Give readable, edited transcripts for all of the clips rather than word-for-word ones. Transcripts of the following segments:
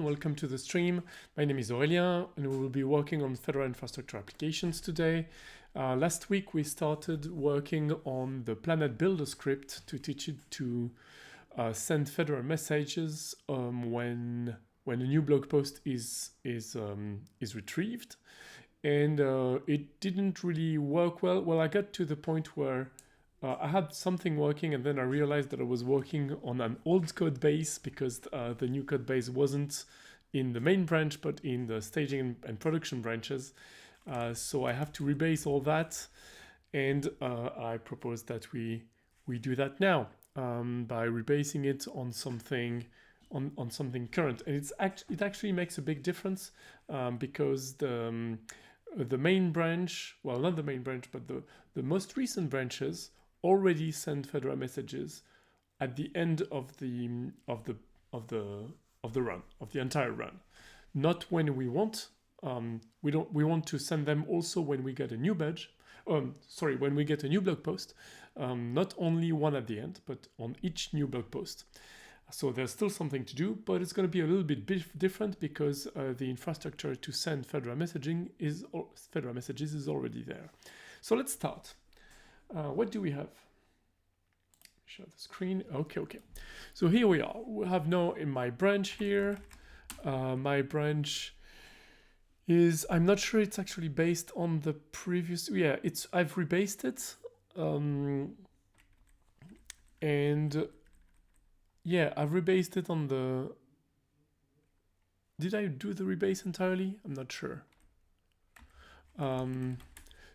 Welcome to the stream. My name is Aurélien and we will be working on Fedora infrastructure applications today. Last week we started working on the Planet Builder script to teach it to send Fedora messages when a new blog post is retrieved, and it didn't really work well. Well, I got to the point where I had something working, and then I realized that I was working on an old code base because the new code base wasn't in the main branch, but in the staging and production branches. So I have to rebase all that, and I propose that we do that now by rebasing it on something current, and it actually makes a big difference because the main branch, well, not the main branch, but the most recent branches already send Fedora messages at the end of the run, of the entire run. Not when we want. We want to send them also when we get a new badge. When we get a new blog post. Not only one at the end, but on each new blog post. So there's still something to do, but it's going to be a little bit different because the infrastructure to send Fedora messages is already there. So let's start. What do we have? Share the screen. Okay. So here we are. We have now in my branch here. My branch is, I'm not sure it's actually based on the previous. Yeah, I've rebased it. And yeah, I've rebased it on the. Did I do the rebase entirely? I'm not sure.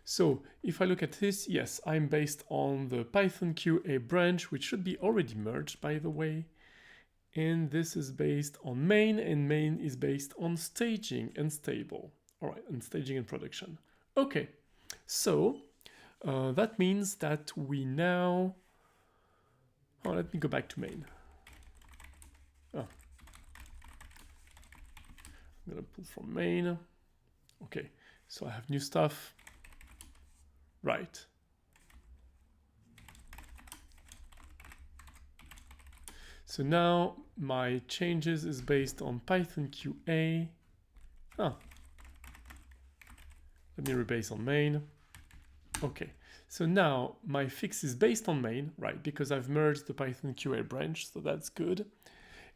So if I look at this, yes, I'm based on the Python QA branch, which should be already merged, by the way. And this is based on main, and main is based on staging and stable. All right, and staging and production. Okay, so that means that we now, let me go back to main. I'm gonna pull from main. Okay, so I have new stuff. Right. So now my changes is based on Python QA. Let me rebase on main. Okay, so now my fix is based on main, right? Because I've merged the Python QA branch, so that's good.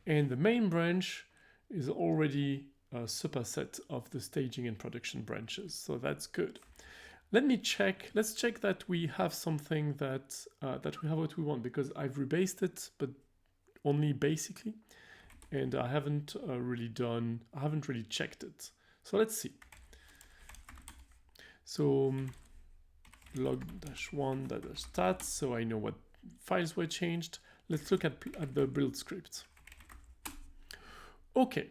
And the main branch is already a superset of the staging and production branches, so that's good. Let's check that we have something that we have what we want, because I've rebased it, but only basically, and I haven't really checked it. So let's see. So log-1-stats, so I know what files were changed. Let's look at the build script. Okay.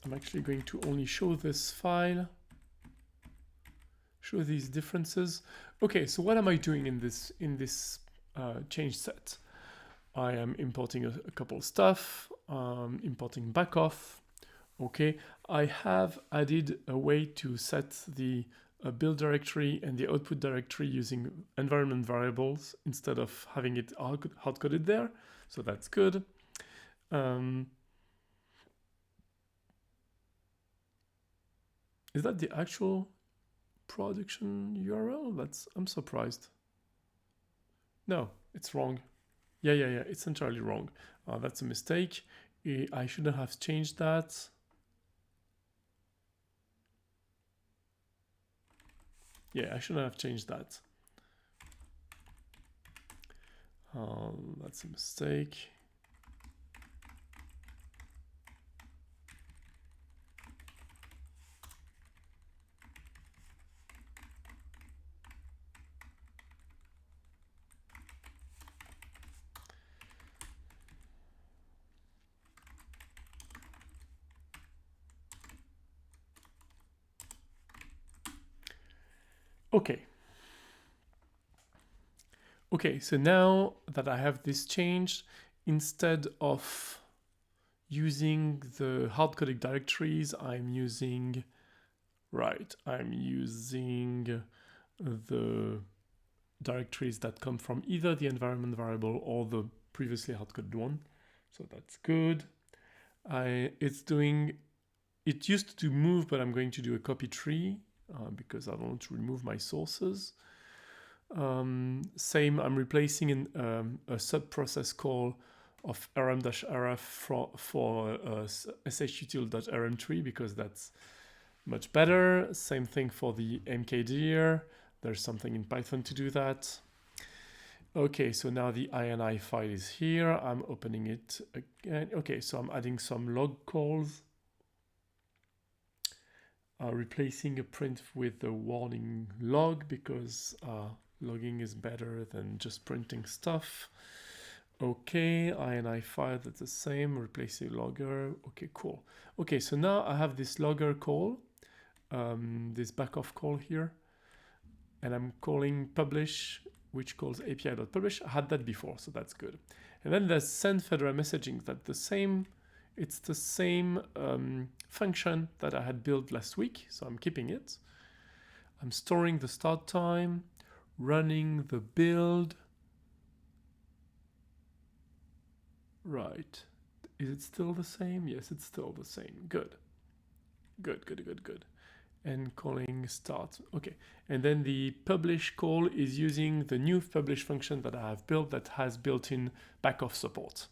I'm actually going to only show this file, show these differences. Okay, so what am I doing in this change set? I am importing a couple stuff, importing backoff. Okay, I have added a way to set the build directory and the output directory using environment variables instead of having it hard-coded there, so that's good. Is that the actual production URL? I'm surprised. No, it's wrong. Yeah, it's entirely wrong. That's a mistake. I shouldn't have changed that. Yeah, I shouldn't have changed that. That's a mistake. Okay, so now that I have this changed, instead of using the hard-coded directories, I'm using the directories that come from either the environment variable or the previously hard-coded one. So that's good. It used to move, but I'm going to do a copy tree because I don't want to remove my sources. Same, I'm replacing a sub-process call of rm-rf for shutil.rm3 because that's much better. Same thing for the mkdir. There's something in Python to do that. Okay, so now the ini file is here. I'm opening it again. Okay, so I'm adding some log calls. Replacing a print with a warning log because logging is better than just printing stuff. Okay, ini file, that's the same, replace a logger. Okay, cool. Okay, so now I have this logger call, this backoff call here, and I'm calling publish, which calls api.publish. I had that before, so that's good. And then there's send Fedora messaging. It's the same function that I had built last week, so I'm keeping it. I'm storing the start time, running the build. Right. Is it still the same? Yes, it's still the same. Good. Good. And calling start. Okay. And then the publish call is using the new publish function that I have built that has built-in backoff support.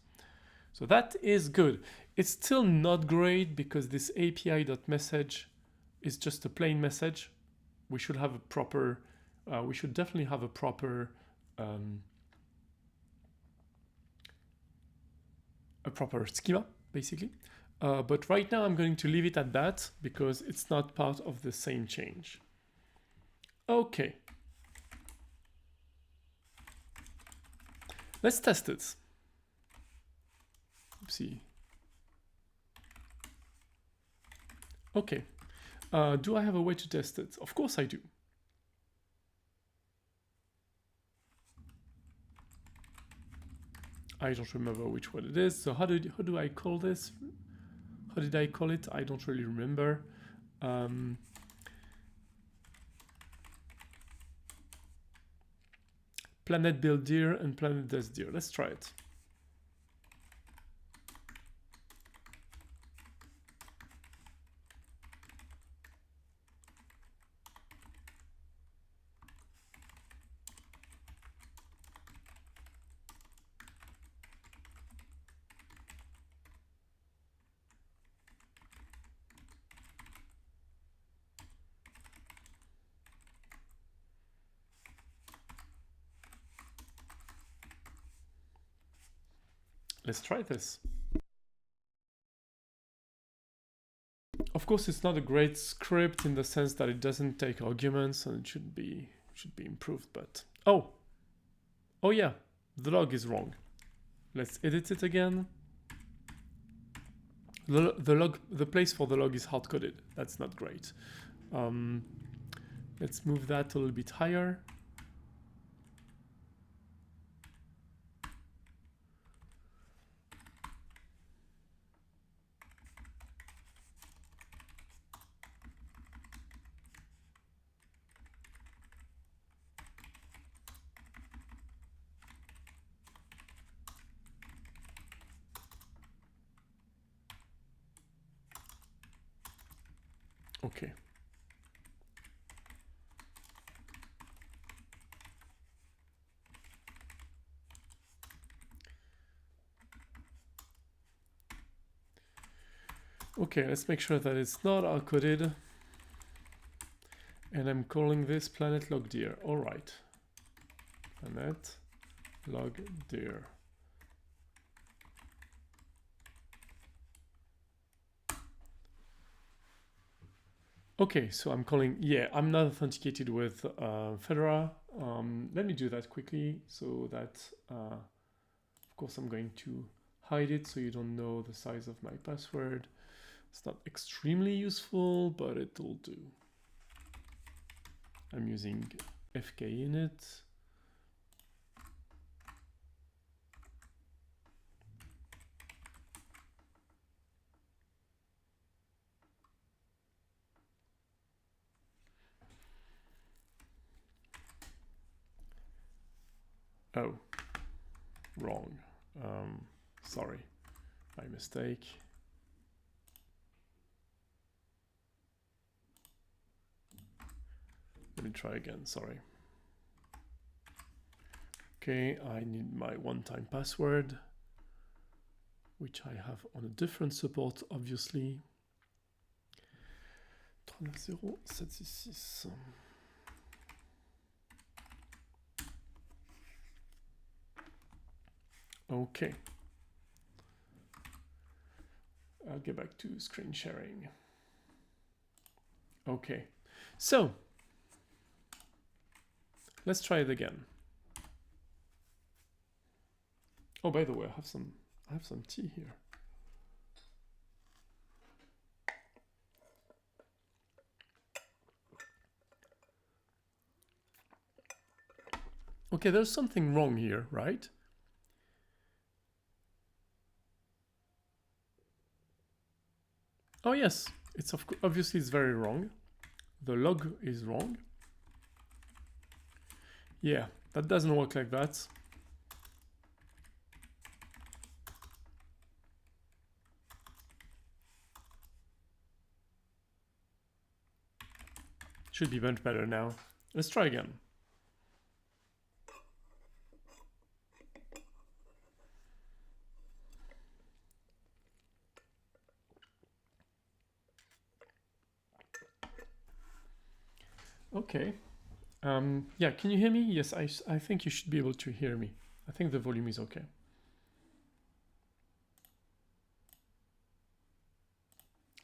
So that is good. It's still not great because this api.message is just a plain message. We should have a proper, we should definitely have a proper schema, basically. But right now I'm going to leave it at that because it's not part of the same change. Okay. Let's test it. Oopsie. Okay. Do I have a way to test it? Of course I do. I don't remember which one it is. So how do I call this? How did I call it? I don't really remember. Planet build dir and planet does dir. Let's try it. Let's try this. Of course, it's not a great script in the sense that it doesn't take arguments and it should be improved, but oh yeah, the log is wrong. Let's edit it again. The place for the log is hard-coded. That's not great. Let's move that a little bit higher. Okay. Okay, let's make sure that it's not hard-coded. And I'm calling this planet log dir. All right. Planet log dir. Okay, so I'm calling, yeah, I'm not authenticated with Fedora. Let me do that quickly so that, of course, I'm going to hide it so you don't know the size of my password. It's not extremely useful, but it'll do. I'm using fkinit. Oh, wrong. Sorry. My mistake. Let me try again, sorry. Okay, I need my one-time password, which I have on a different support, obviously. 390-766. Okay. I'll get back to screen sharing. Okay, so let's try it again. Oh, by the way, I have some tea here. Okay, there's something wrong here, right? Oh yes, it's obviously it's very wrong. The log is wrong. Yeah, that doesn't work like that. Should be much better now. Let's try again. Okay. Yeah, can you hear me? Yes, I think you should be able to hear me. I think the volume is okay.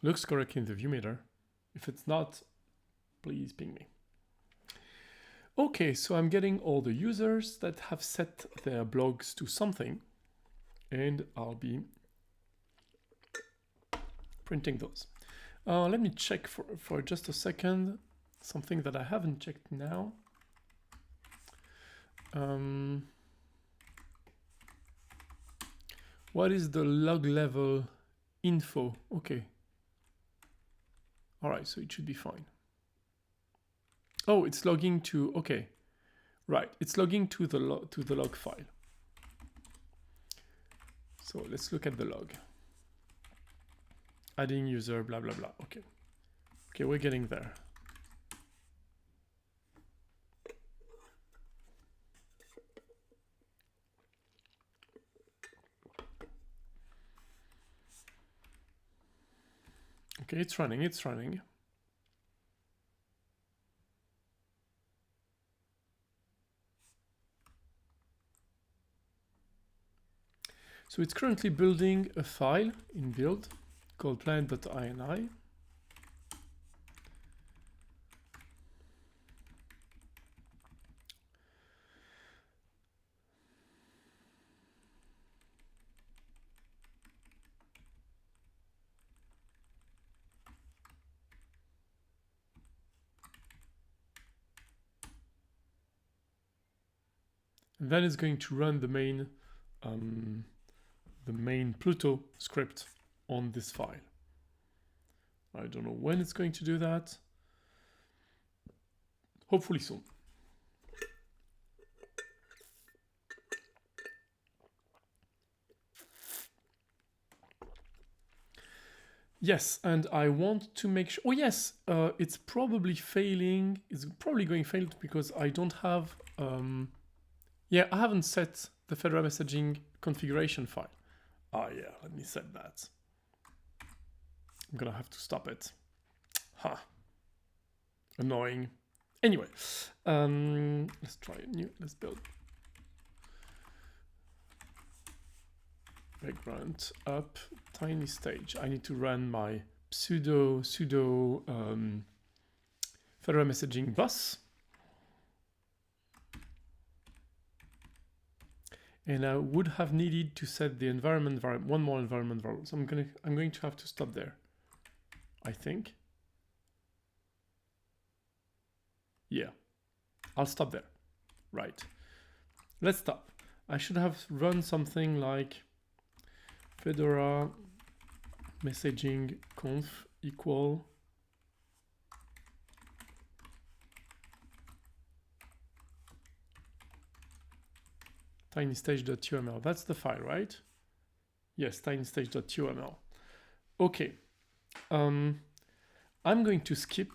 Looks correct in the viewmeter. If it's not, please ping me. Okay, so I'm getting all the users that have set their blogs to something, and I'll be printing those. Let me check for just a second something that I haven't checked now. What is the log level info? Okay. All right, so it should be fine. Oh, it's logging to, okay. Right, it's logging to the log file. So let's look at the log. Adding user, blah, blah, blah. Okay. Okay, we're getting there. Okay, it's running, it's running. So it's currently building a file in build called planet.ini. And then it's going to run the main Pluto script on this file. I don't know when it's going to do that. Hopefully soon. Yes, and I want to make sure, oh yes, it's probably failing. It's probably going failed because I don't have, yeah, I haven't set the Fedora messaging configuration file. Oh yeah, let me set that. I'm gonna have to stop it. Huh. Annoying. Anyway, let's try a new, let's build. Background up, tiny stage. I need to run my sudo Fedora messaging bus. And I would have needed to set the environment variable, one more environment variable. So I'm going to have to stop there, I think. Yeah, I'll stop there. Right. Let's stop. I should have run something like Fedora messaging conf equal tinystage.uml. That's the file, right? Yes, tinystage.uml. Okay. I'm going to skip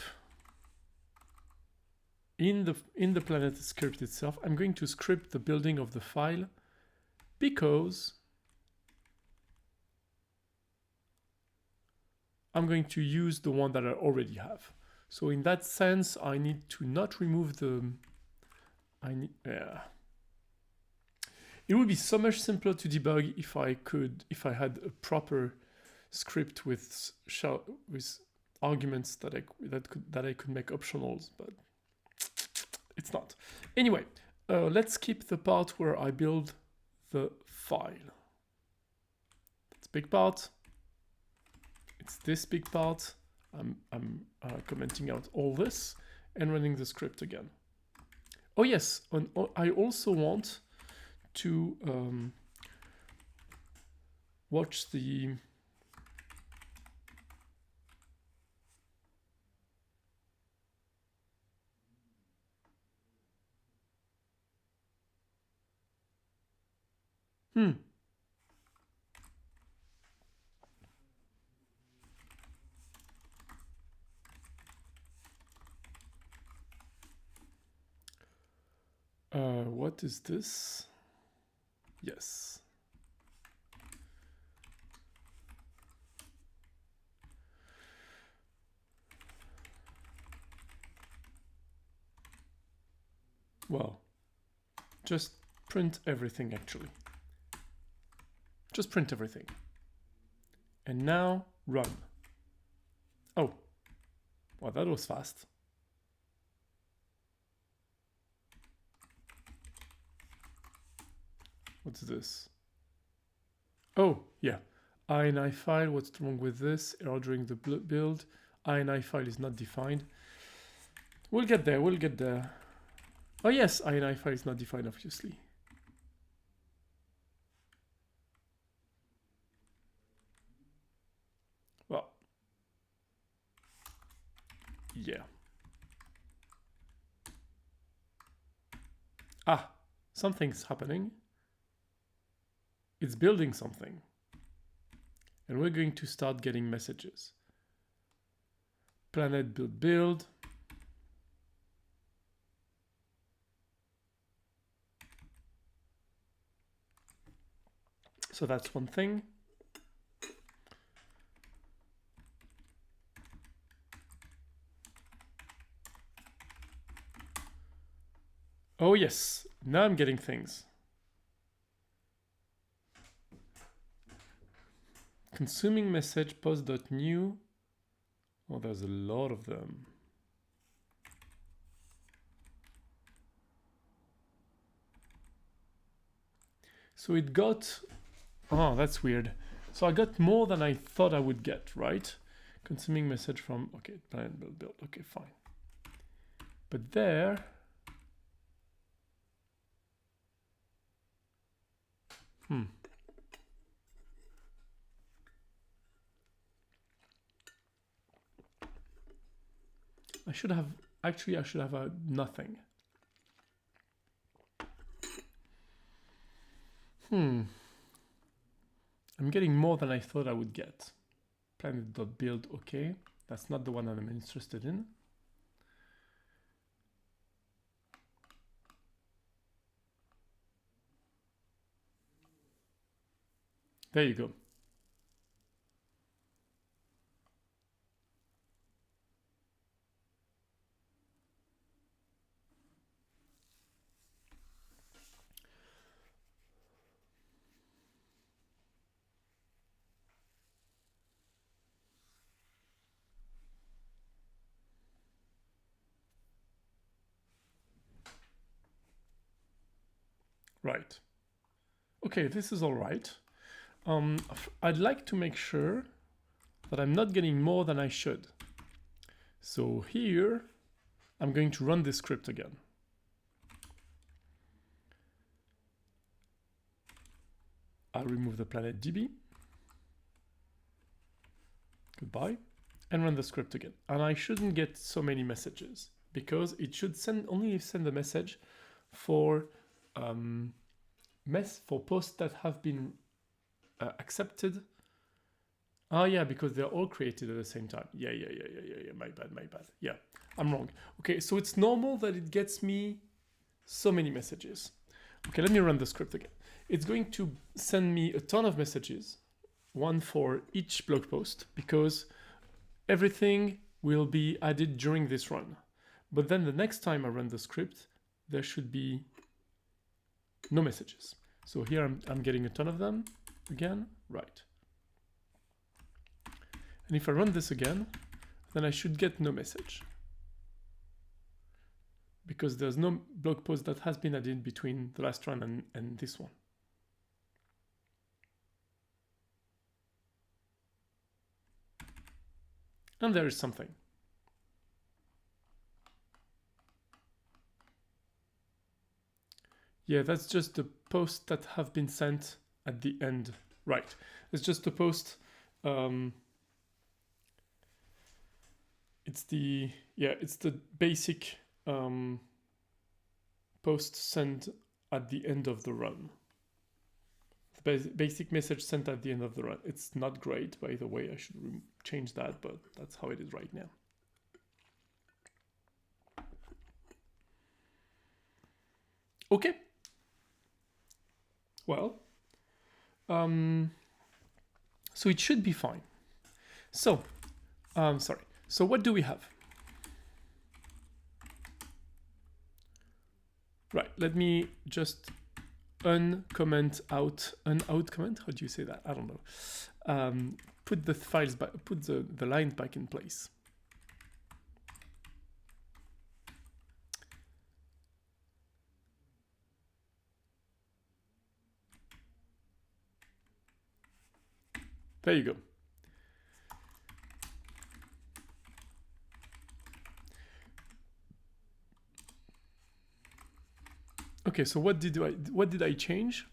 in the Planet script itself. I'm going to script the building of the file because I'm going to use the one that I already have. So in that sense, I need to not remove the, It would be so much simpler to debug if I had a proper script with arguments that I could make optionals, but it's not. Anyway, let's skip the part where I build the file. That's a big part. It's this big part. I'm commenting out all this and running the script again. Oh yes, I also want to watch the what is this? Yes. Well, just print everything actually. Just print everything. And now run. Oh, well, that was fast. What's this? Oh, yeah. INI file, what's wrong with this? Error during the build. INI file is not defined. We'll get there, we'll get there. Oh yes, INI file is not defined, obviously. Well, yeah. Ah, something's happening. It's building something. And we're going to start getting messages. Planet build. So that's one thing. Oh yes, now I'm getting things. Consuming message post.new. Oh, there's a lot of them. So it got, oh, that's weird. So I got more than I thought I would get, right? Consuming message from, okay, planet build, okay, fine. But there, I should have nothing. I'm getting more than I thought I would get. Planet.build, okay. That's not the one that I'm interested in. There you go. Right. Okay, this is all right. I'd like to make sure that I'm not getting more than I should. So here, I'm going to run this script again. I'll remove the planet DB. Goodbye. And run the script again. And I shouldn't get so many messages because it should only send a message for posts that have been accepted. Oh yeah, because they're all created at the same time. Yeah. My bad. Yeah, I'm wrong. Okay, so it's normal that it gets me so many messages. Okay, let me run the script again. It's going to send me a ton of messages, one for each blog post, because everything will be added during this run. But then the next time I run the script, there should be no messages. So here I'm getting a ton of them again, right. And if I run this again, then I should get no message, because there's no blog post that has been added between the last run and this one. And there is something. Yeah, that's just the posts that have been sent at the end. Right. It's just a post. It's the basic post sent at the end of the run. The basic message sent at the end of the run. It's not great, by the way. I should change that, but that's how it is right now. Okay. Well, so it should be fine. So, sorry. So what do we have? Right, let me just uncomment out, unout comment. How do you say that? I don't know. Put the files back, put the lines back in place. There you go. Okay, so what did I change?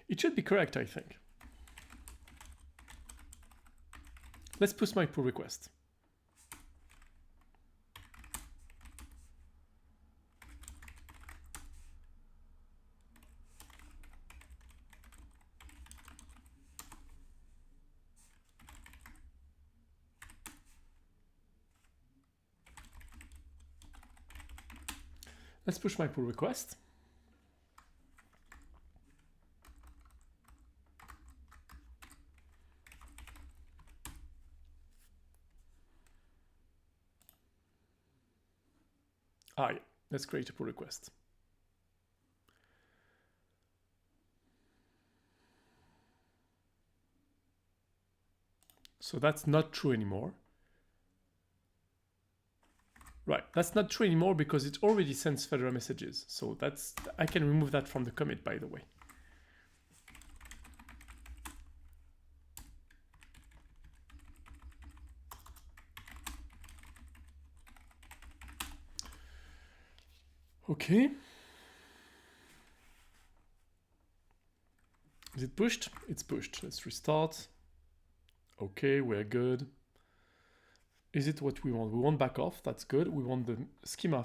It should be correct, I think. Let's push my pull request. Let's push my pull request. Yeah, let's create a pull request. So that's not true anymore. Right, that's not true anymore because it already sends Fedora messages. So I can remove that from the commit, by the way. Okay. Is it pushed? It's pushed. Let's restart. Okay, we're good. Is it what we want? We want back off. That's good. We want the schema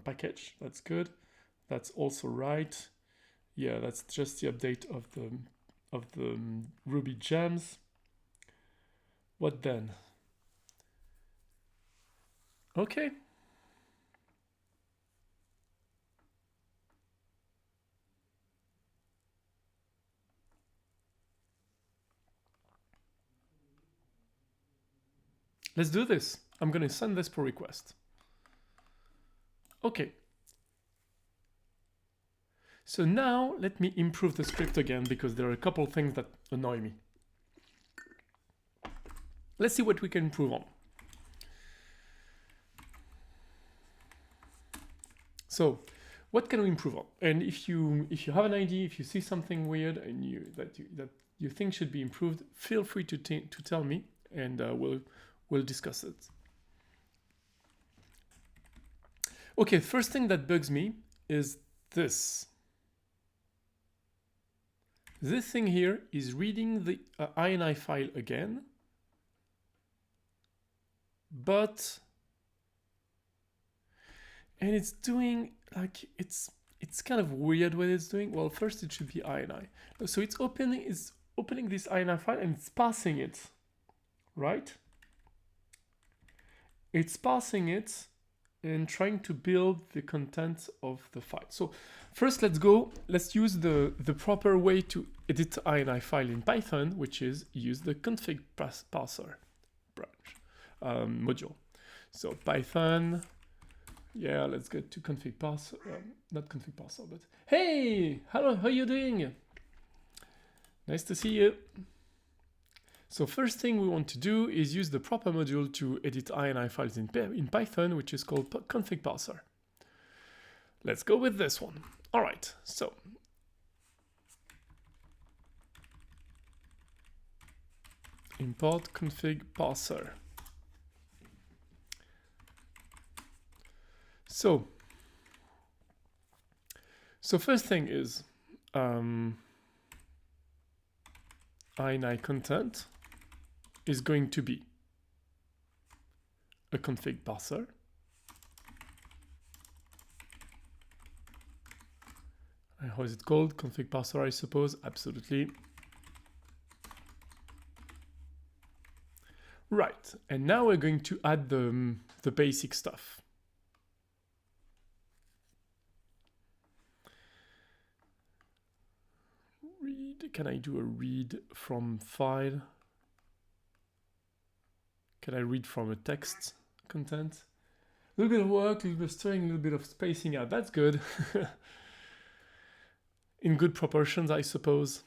package. That's good. That's also right. Yeah, that's just the update of the Ruby gems. What then? Okay. Let's do this. I'm going to send this pull request. Okay. So now let me improve the script again because there are a couple of things that annoy me. Let's see what we can improve on. So what can we improve on? And if you have an idea, if you see something weird and that you think should be improved, feel free to tell me, and we'll discuss it. Okay, first thing that bugs me is this. This thing here is reading the INI file again, and it's doing like, it's kind of weird what it's doing. Well, first it should be INI. So it's opening this INI file and it's parsing it, right? It's parsing it and trying to build the content of the file. So first let's use the proper way to edit INI file in Python, which is use the config parser branch module. So Python, yeah, let's get to config parser, not config parser, but hey, hello, how are you doing? Nice to see you. So first thing we want to do is use the proper module to edit INI files in Python, which is called config parser. Let's go with this one. All right, so import config parser. So first thing is INI content is going to be a config parser. How is it called? Config parser, I suppose. Absolutely. Right, and now we're going to add the basic stuff. Read, can I do a read from file? Can I read from a text content? A little bit of work, a little bit of storing, a little bit of spacing out. That's good. In good proportions, I suppose.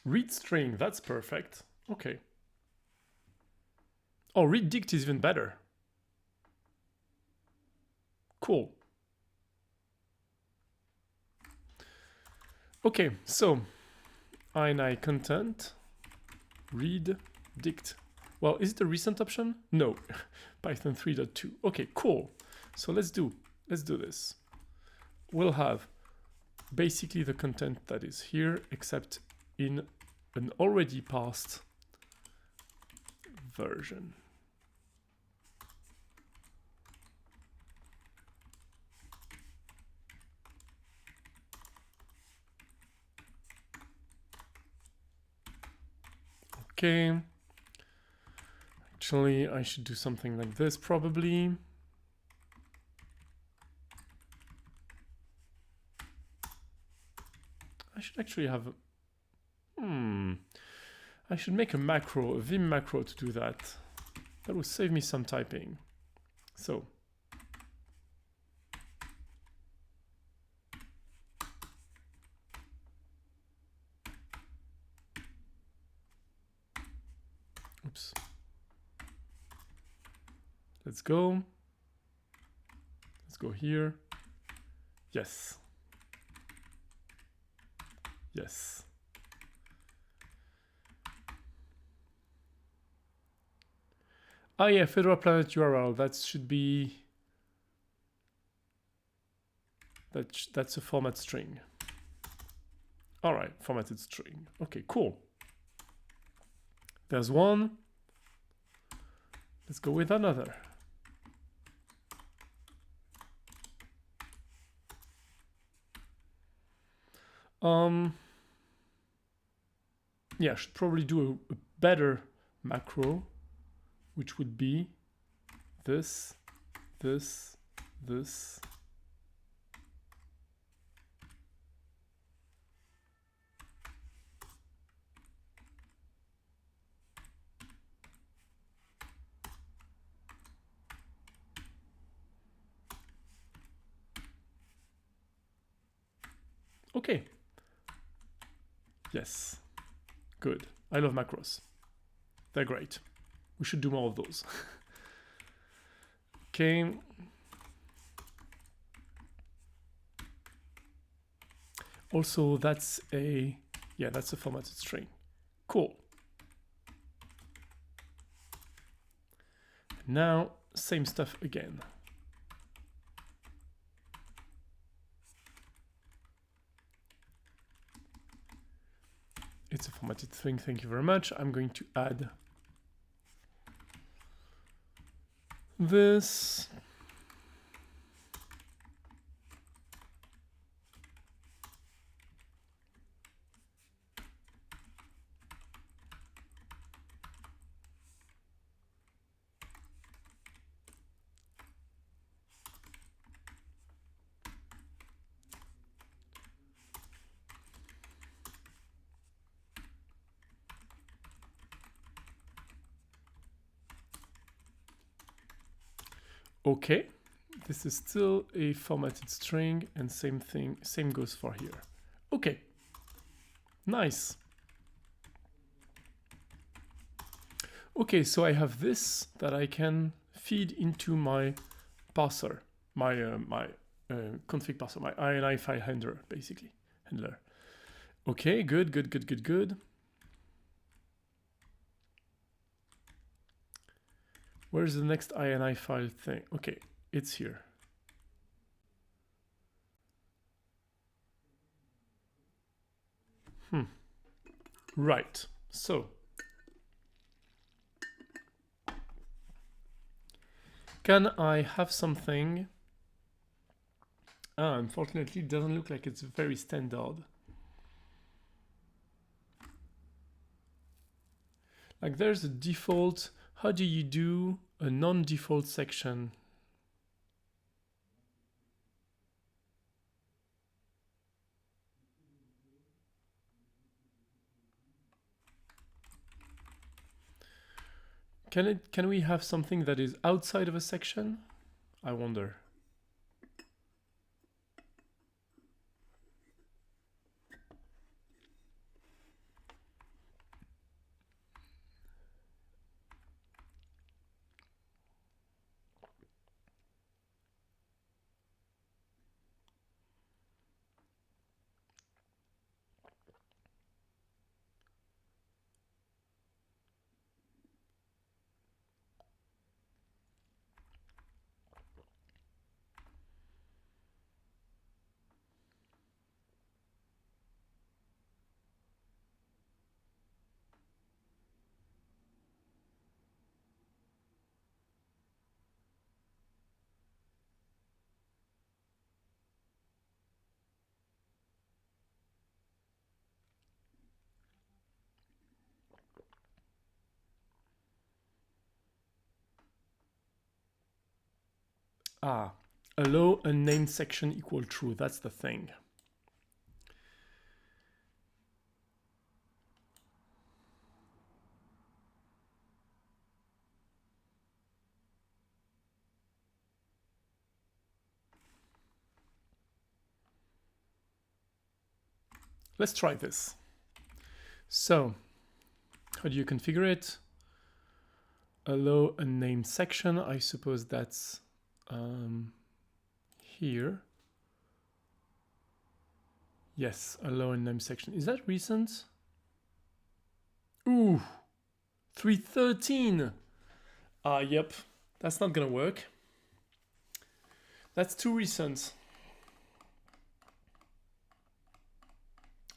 Read string, that's perfect. Okay. Oh, read dict is even better. Cool. Okay, so INI content, read dict. Well, is it a recent option? No, Python 3.2. Okay, cool. So let's do this. We'll have basically the content that is here, except in an already parsed version. Okay. Actually, I should do something like this probably. I should actually have I should make a macro, a vim macro to do that. That will save me some typing. So oops. Let's go. Let's go here. Yes. Yes. Oh yeah, Fedora Planet URL. That should be. That's a format string. All right, formatted string. Okay, cool. There's one. Let's go with another. Yeah, I should probably do a better macro, which would be this. Okay. Yes. Good. I love macros. They're great. We should do more of those. Okay. Also, that's a formatted string. Cool. Now, same stuff again. It's a formatted string, thank you very much. I'm going to add this. Okay, this is still a formatted string, and same goes for here. Okay, nice. Okay, so I have this that I can feed into my parser, my config parser, my INI file handler, basically, handler. Okay, good. Where's the next INI file thing? Okay, it's here. Right, so can I have something? Unfortunately, it doesn't look like it's very standard. Like there's a default. How do you do a non-default section? Can we have something that is outside of a section? I wonder. Allow unnamed section equal true. That's the thing. Let's try this. So, how do you configure it? Allow unnamed section. I suppose that's here. Yes, allow unnamed section. Is that recent? Ooh, 3.13. Yep, that's not gonna work. That's too recent.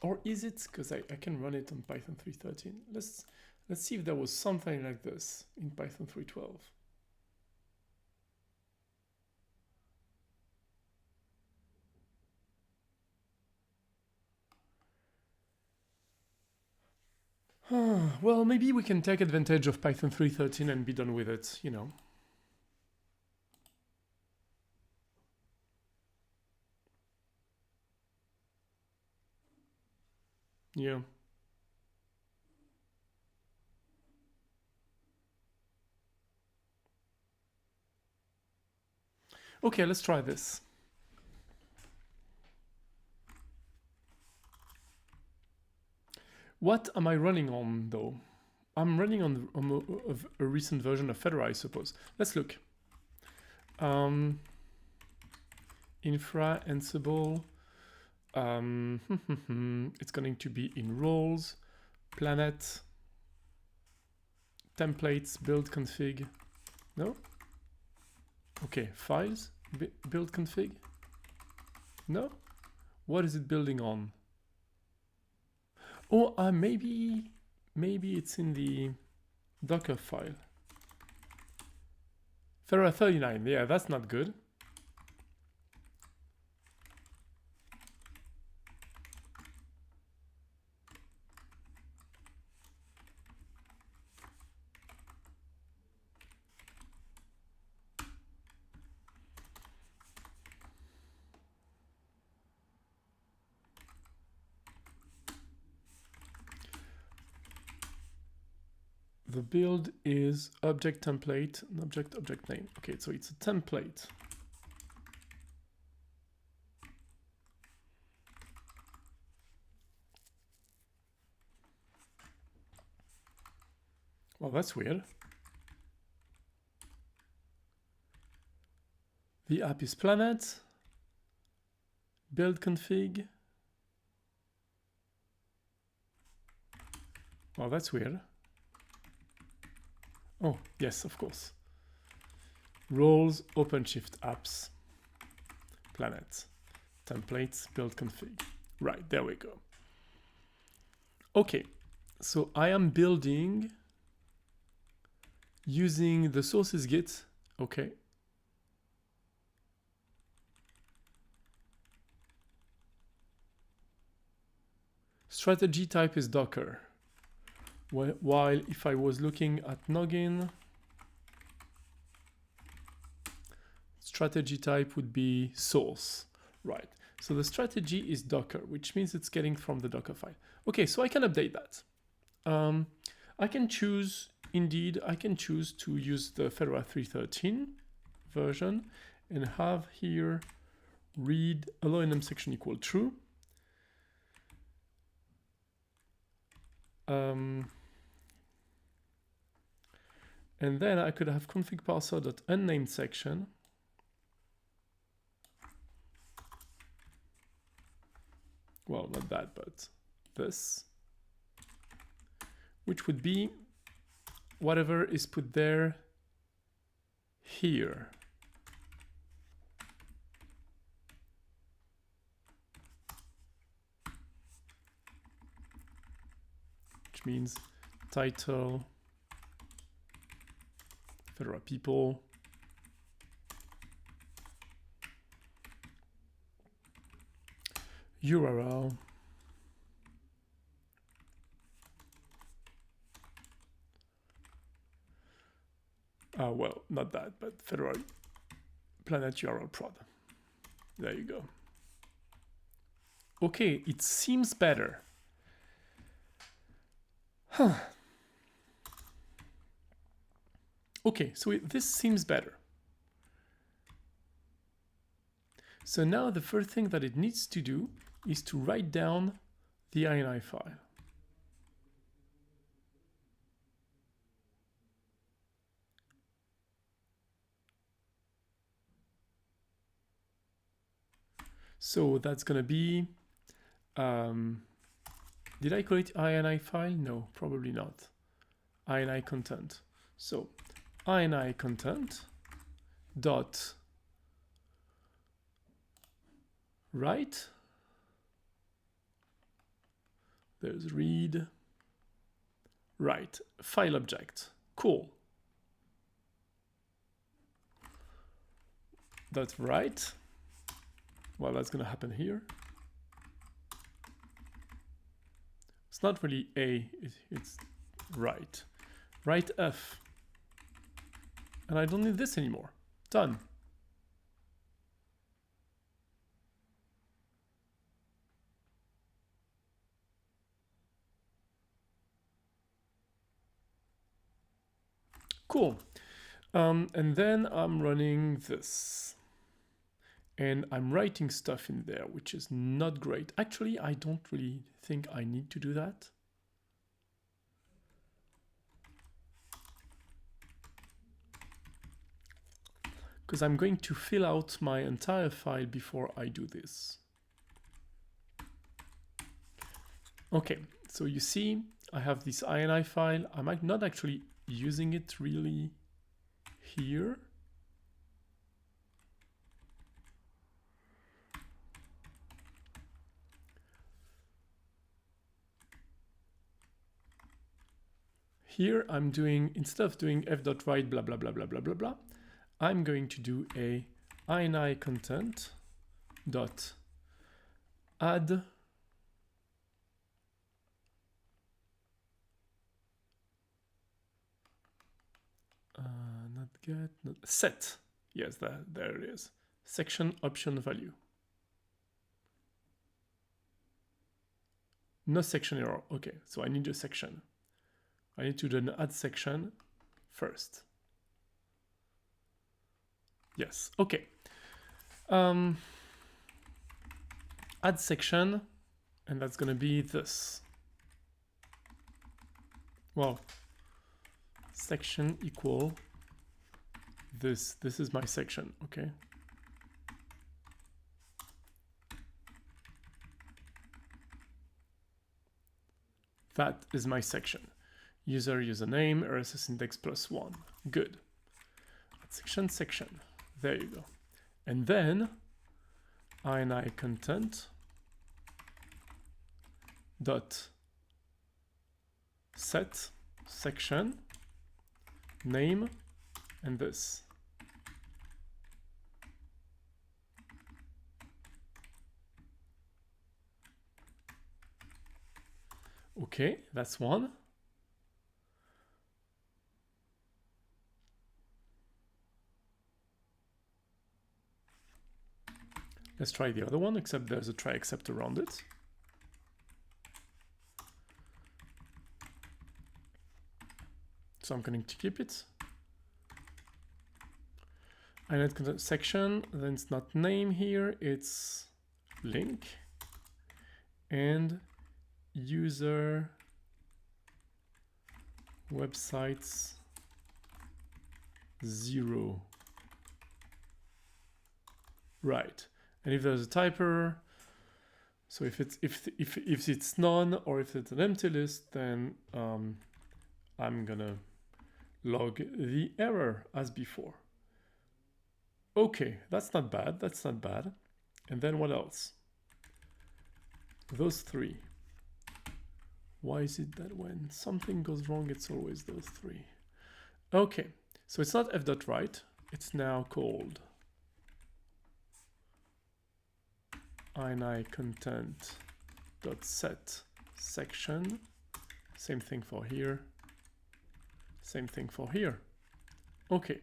Or is it? Because I can run it on Python 3.13. Let's see if there was something like this in Python 3.12. Well, maybe we can take advantage of Python 3.13 and be done with it, you know. Yeah. Okay, let's try this. What am I running on, though? I'm running on a recent version of Fedora, I suppose. Let's look. Infra, Ansible. It's going to be in roles, planet, templates, build config. No? Okay, files, build config. No? What is it building on? Oh, maybe it's in the Docker file. Fedora 39, yeah, that's not good. The build is object template, an object name. Okay, so it's a template. Well, that's weird. The app is planet, build config. Well, that's weird. Oh, yes, of course. Roles, OpenShift apps, planet, templates, build config. Right, there we go. Okay, so I am building using the sources Git. Okay. Strategy type is Docker. While if I was looking at Noggin, strategy type would be source. Right. So the strategy is Docker, which means it's getting from the Docker file. Okay, so I can update that. I can choose, indeed, I can choose to use the Fedora 3.13 version and have here read allow enum section equal true. And then I could have config parser.unnamed section. Well, not that, but this, which would be whatever is put there here. Which means title, Fedora people, URL, well, not that, but Fedora planet URL prod. There you go. Okay, it seems better. Huh. Okay, so this seems better. So now the first thing that it needs to do is to write down the INI file. So that's going to be, did I call it INI file? No, probably not. INI content. So INI content dot write. There's read, write, file object. Cool. Dot write. Well, that's going to happen here. It's not really A, it's write. Write F. And I don't need this anymore. Done. Cool. And then I'm running this. And I'm writing stuff in there, which is not great. Actually, I don't really think I need to do that. because I'm going to fill out my entire file before I do this. Okay, so you see, I have this INI file. I'm not actually using it really here. Here I'm doing, instead of doing f.write blah blah blah blah blah blah blah, I'm going to do a ini content dot add not get, not set. Yes, there it is. Section option value. No section error. Okay, so I need a section. I need to do an add section first. Yes, okay. Add section, and that's gonna be this. Well, section equal this. This is my section, okay? That is my section. User, username, RSS index +1. Good. Section, section. There you go. And then ini content dot set section name and this. Okay, that's one. Let's try the other one, except there's a try except around it. So I'm going to keep it. Init content section, then it's not name here, it's link and user websites 0. Right. And if there's a typer, so if it's none or if it's an empty list, then I'm gonna log the error as before. Okay, that's not bad. That's not bad. And then what else? Those three. Why is it that when something goes wrong, it's always those three? Okay, so it's not f.write. It's now called ini content dot set section. Same thing for here. Same thing for here. Okay.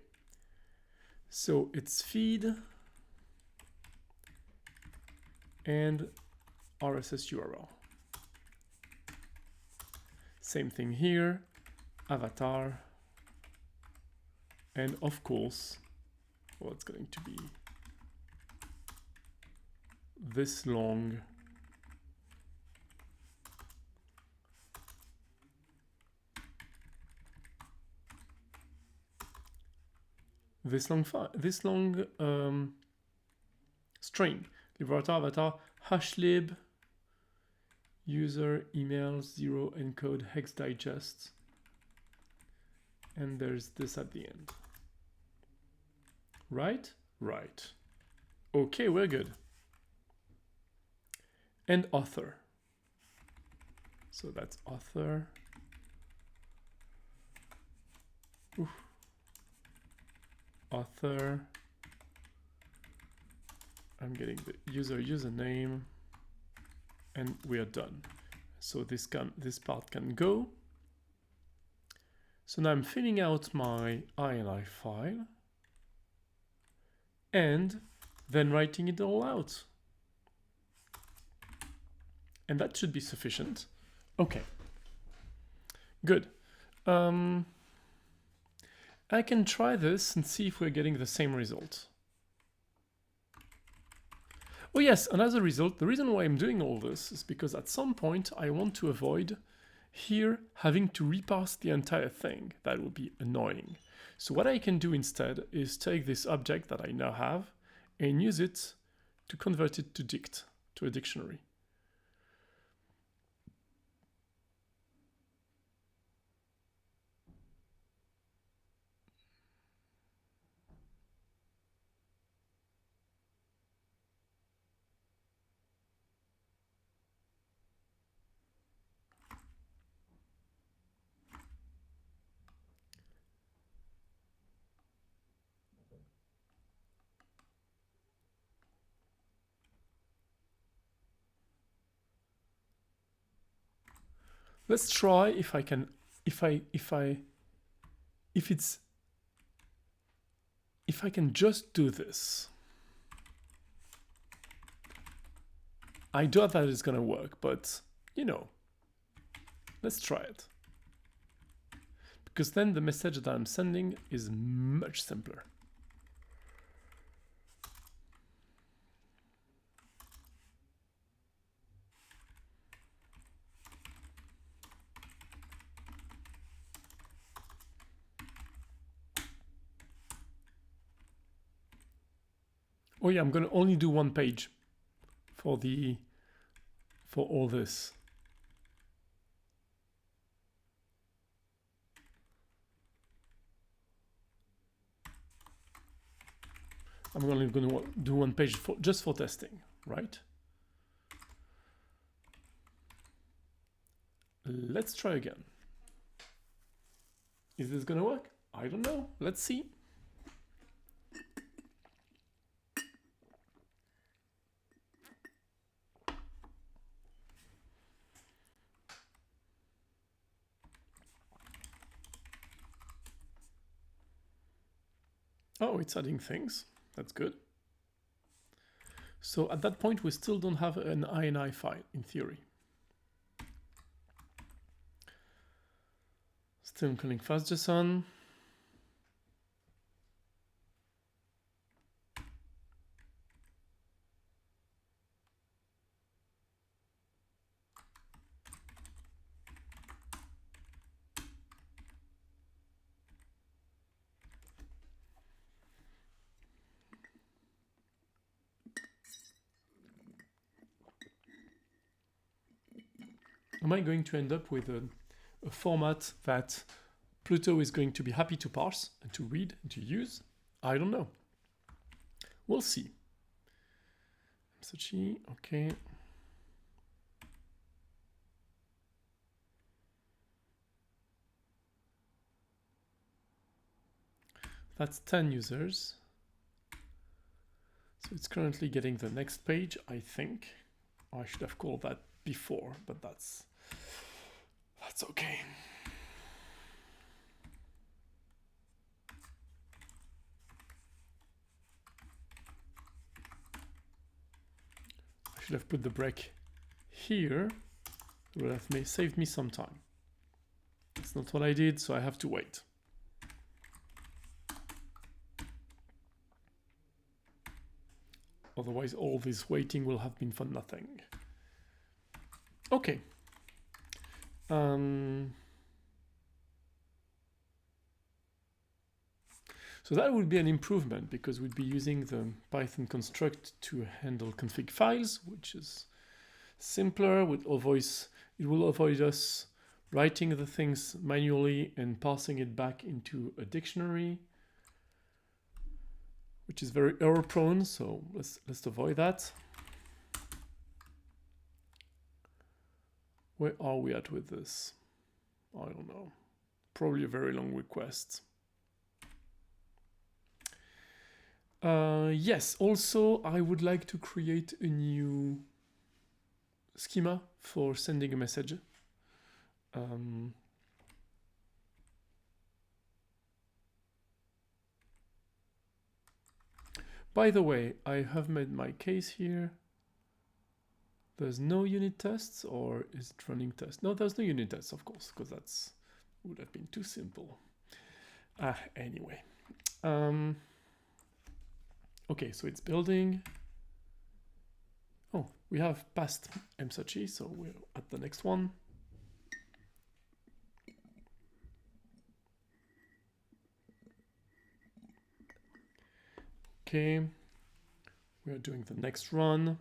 So it's feed and RSS URL. Same thing here, avatar, and of course, well, it's going to be this long string. Avatar hashlib user email 0 encode hex digest, and there's this at the end. Right? Right. Okay, we're good. And author. So that's author. Oof. Author. I'm getting the username, and we are done. So this part can go. So now I'm filling out my INI file and then writing it all out. And that should be sufficient. Okay, good. I can try this and see if we're getting the same result. Oh yes, another result. The reason why I'm doing all this is because at some point I want to avoid here having to reparse the entire thing. That would be annoying. So what I can do instead is take this object that I now have and use it to convert it to dict, to a dictionary. Let's try if I can, if I can just do this. I doubt that it's gonna work, but you know, let's try it. Because then the message that I'm sending is much simpler. Oh yeah, I'm gonna only do one page for all this. I'm only gonna do one page just for testing, right? Let's try again. Is this gonna work? I don't know. Let's see. Oh, it's adding things. That's good. So at that point, we still don't have an INI file in theory. Still calling fastJSON. Am I going to end up with a format that Pluto is going to be happy to parse and to read and to use? I don't know. We'll see. Messages, okay. That's 10 users. So it's currently getting the next page, I think. I should have called that before, but that's okay. I should have put the break here. It would have saved me some time. That's not what I did, so I have to wait. Otherwise, all this waiting will have been for nothing. Okay. So that would be an improvement because we'd be using the Python construct to handle config files, which is simpler. It will avoid us writing the things manually and passing it back into a dictionary, which is very error prone. So let's avoid that. Where are we at with this? I don't know. Probably a very long request. Yes, also I would like to create a new schema for sending a message. By the way, I have made my case here. There's no unit tests, or is it running tests? No, there's no unit tests, of course, because that's would have been too simple. Anyway. Okay, so it's building. Oh, we have passed Messages, so we're at the next one. Okay, we are doing the next run.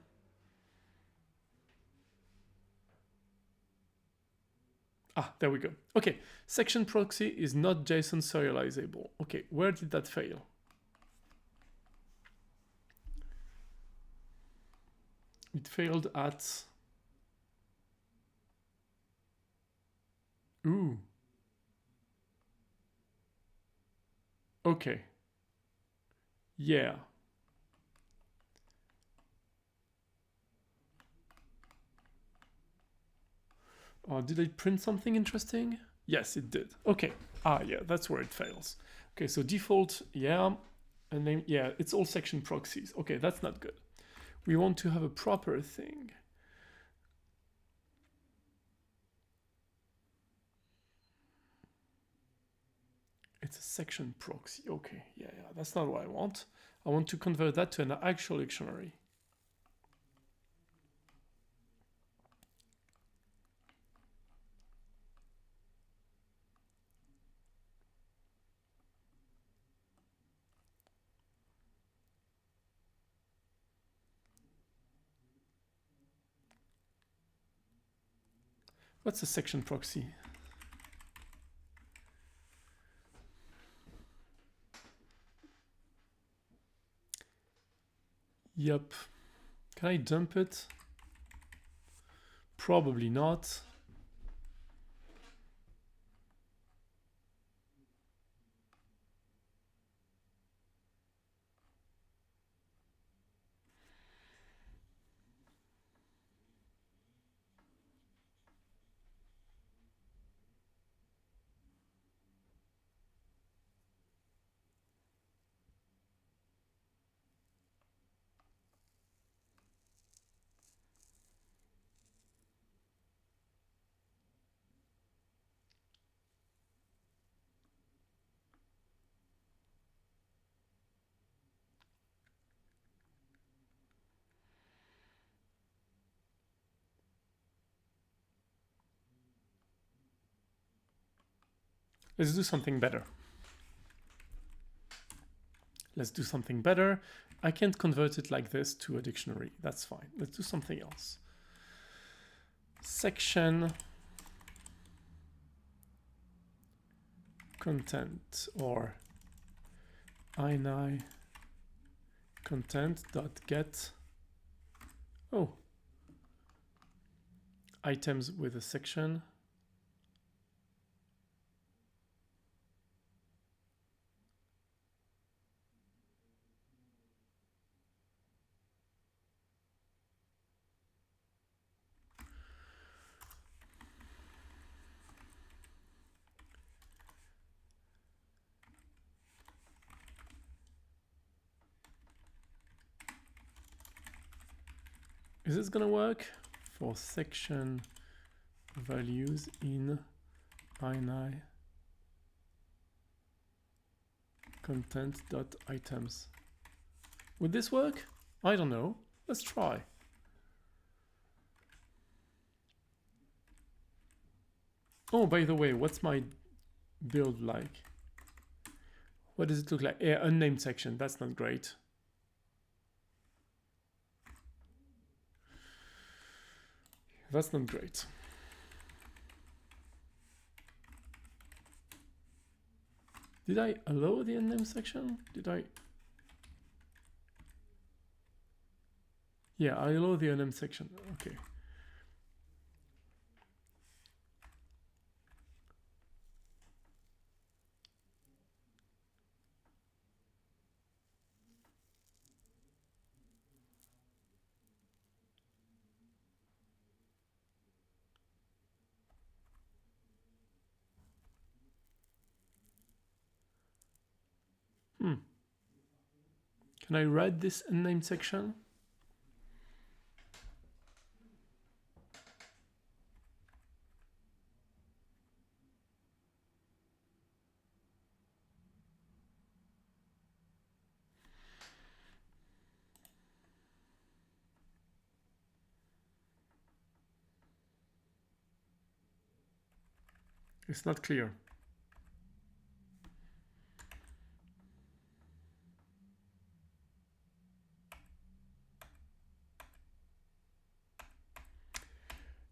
Ah, there we go. Okay, section proxy is not JSON serializable. Okay, where did that fail? It failed at... Ooh. Okay. Yeah. Did I print something interesting? Yes, it did. Okay. Ah, yeah, that's where it fails. Okay, so default, yeah. And then, yeah, it's all section proxies. Okay, that's not good. We want to have a proper thing. It's a section proxy. Okay, yeah, that's not what I want. I want to convert that to an actual dictionary. What's a section proxy? Yep. Can I dump it? Probably not. Let's do something better. Let's do something better. I can't convert it like this to a dictionary. That's fine. Let's do something else. Section content or ini content.get items with a section. Is this gonna work? For section values in ini content.items. Would this work? I don't know. Let's try. Oh, by the way, what's my build like? What does it look like? Yeah, unnamed section. That's not great. That's not great. Did I allow the unnamed section? Did I? Yeah, I allow the unnamed section. Okay. Can I read this unnamed section? It's not clear.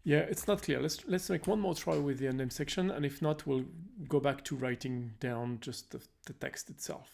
Yeah, it's not clear. Let's make one more try with the unnamed section, and if not, we'll go back to writing down just the text itself.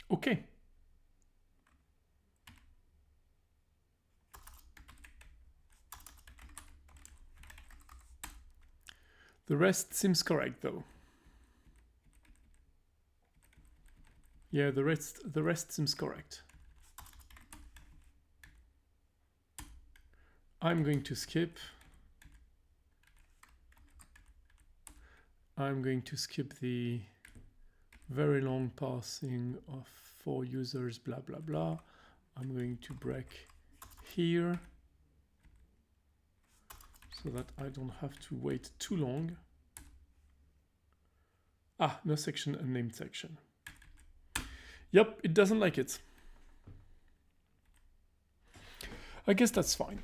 Okay. The rest seems correct though. Yeah, the rest seems correct. I'm going to skip. I'm going to skip the very long parsing of 4 users, blah, blah, blah. I'm going to break here so that I don't have to wait too long. Ah, no section, unnamed section. Yep, it doesn't like it. I guess that's fine.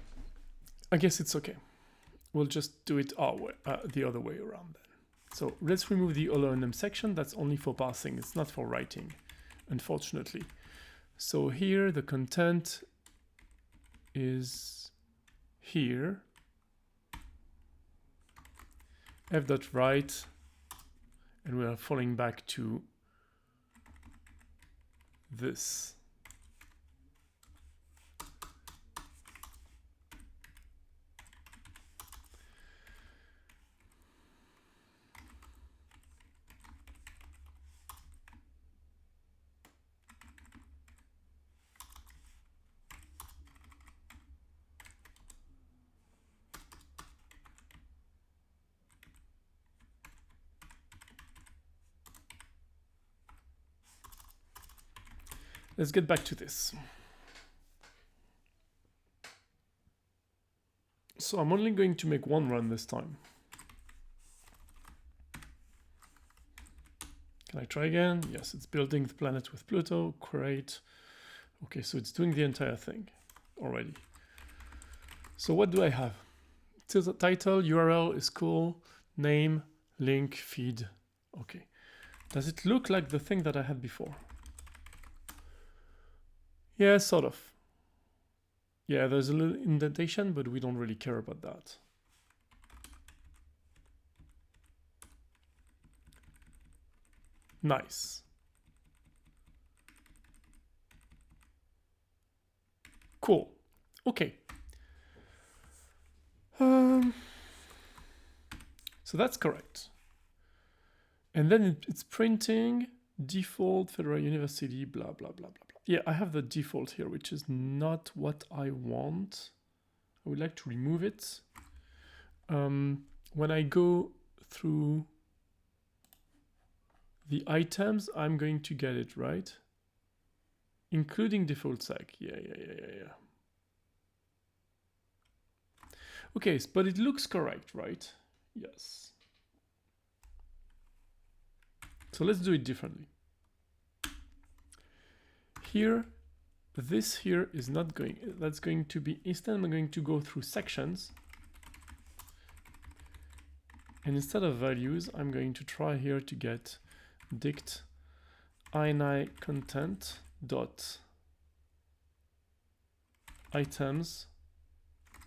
I guess it's okay. We'll just do it our way, the other way around then. So let's remove the all unnamed section. That's only for parsing. It's not for writing, unfortunately. So here the content is here. f.write, and we are falling back to this. Let's get back to this. So I'm only going to make one run this time. Can I try again? Yes, it's building the planet with Pluto. Great. Okay, so it's doing the entire thing already. So what do I have? The title, URL is cool, name, link, feed. Okay. Does it look like the thing that I had before? Yeah, sort of. Yeah, there's a little indentation, but we don't really care about that. Nice. Cool. Okay. So that's correct. And then it's printing default Fedora University, blah, blah, blah, blah, blah. Yeah, I have the default here, which is not what I want. I would like to remove it. When I go through the items, I'm going to get it, right? Including default sec. Yeah. Okay, but it looks correct, right? Yes. So let's do it differently. Here, this here is not going, that's going to be, instead I'm going to go through sections. And instead of values, I'm going to try here to get dict ini content dot items.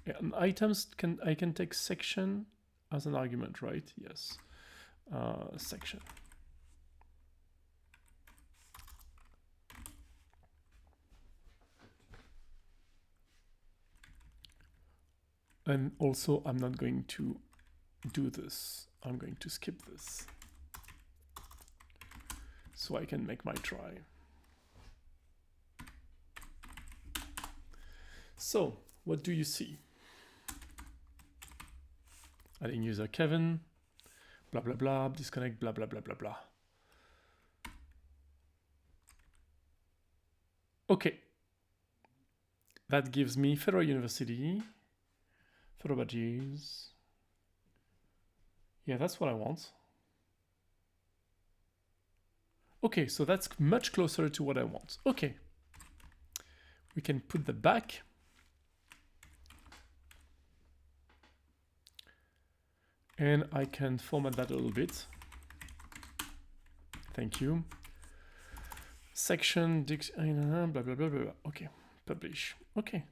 Yeah, and items I can take section as an argument, right? Yes, section. And also, I'm not going to do this. I'm going to skip this so I can make my try. So what do you see? Adding user Kevin, blah, blah, blah, disconnect, blah, blah, blah, blah, blah. Okay. That gives me Fedora University, Fedora Badges. Yeah, that's what I want. Okay, so that's much closer to what I want. Okay. We can put that back. And I can format that a little bit. Thank you. Section, blah, blah, blah, blah, blah. Okay, publish. Okay.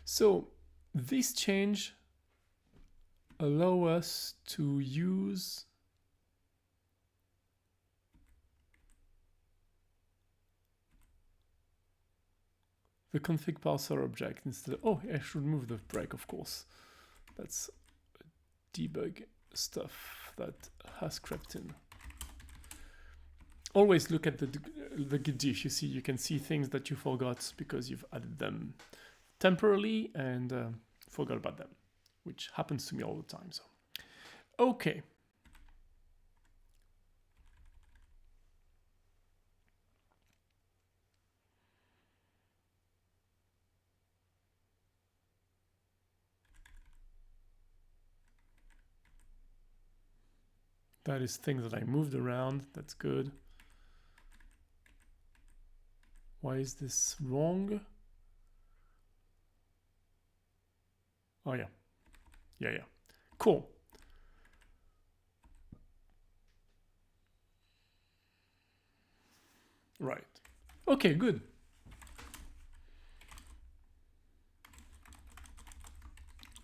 So this change allows us to use the config parser object instead. Oh, I should move the break, of course. That's debug stuff that has crept in. Always look at the Git diff. You see, you can see things that you forgot because you've added them temporarily and forgot about them, which happens to me all the time. So, okay. That is things that I moved around. That's good. Why is this wrong? Oh, yeah. Yeah. Cool. Right. Okay, good.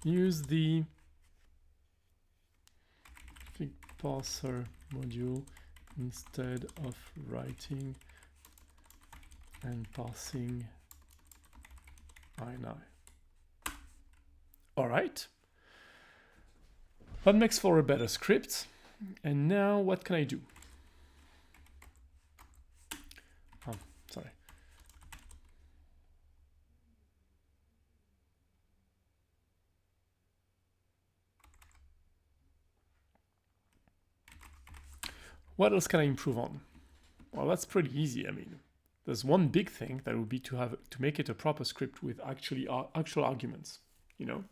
Use the parser module instead of writing and parsing ini. All right. That makes for a better script. And now what can I do? Oh, sorry. What else can I improve on? Well, that's pretty easy. I mean, there's one big thing that would be to make it a proper script with actual arguments, you know?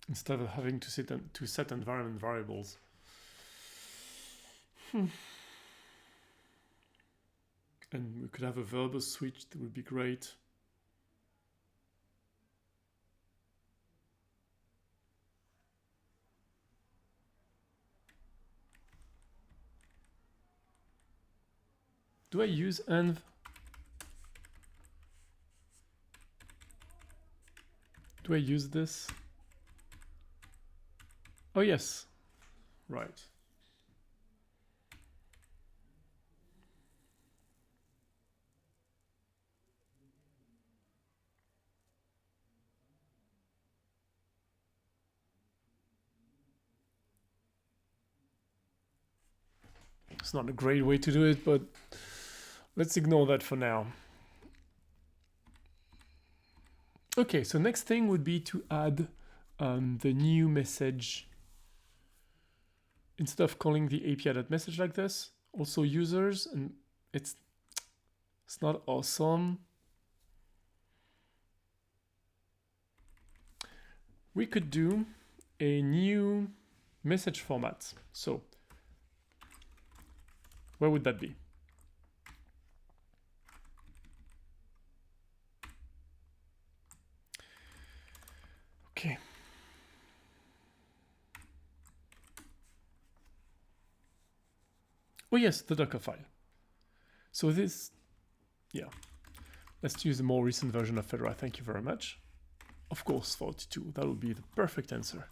Instead of having to set environment variables. And we could have a verbose switch. That would be great. Do I use env? Do I use this? Oh, yes. Right. It's not a great way to do it, but let's ignore that for now. Okay, so next thing would be to add the new message. Instead of calling the API.message like this, also users, and it's not awesome. We could do a new message format. So where would that be? Okay. Oh yes, the Docker file. So this, yeah. Let's use a more recent version of Fedora. Thank you very much. Of course, 42. That would be the perfect answer.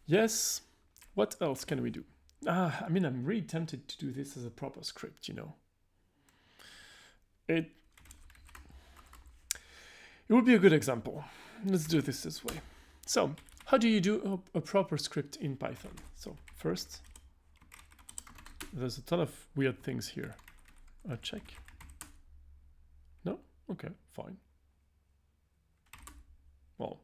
Yes. What else can we do? I mean, I'm really tempted to do this as a proper script, you know. It would be a good example. Let's do this way. So, how do you do a proper script in Python? So, first, there's a ton of weird things here. Check. No? Okay, fine. Well.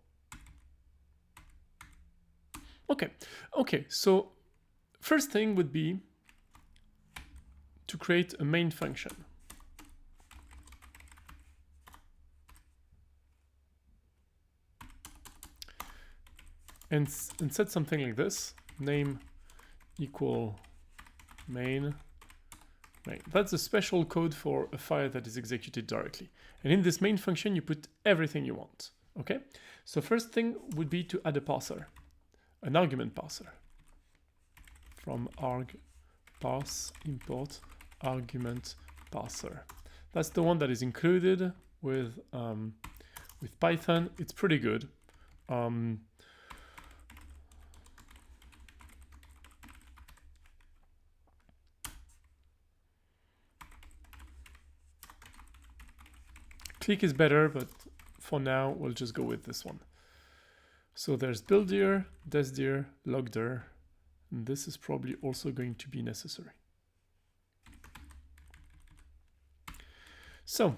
Okay, so first thing would be to create a main function. And set something like this, name equal main. That's a special code for a file that is executed directly. And in this main function, you put everything you want, okay? So first thing would be to add a parser, an argument parser. From arg parse import argument parser. That's the one that is included with Python. It's pretty good. Click is better, but for now, we'll just go with this one. So there's buildir, desdir, logdir, and this is probably also going to be necessary. So,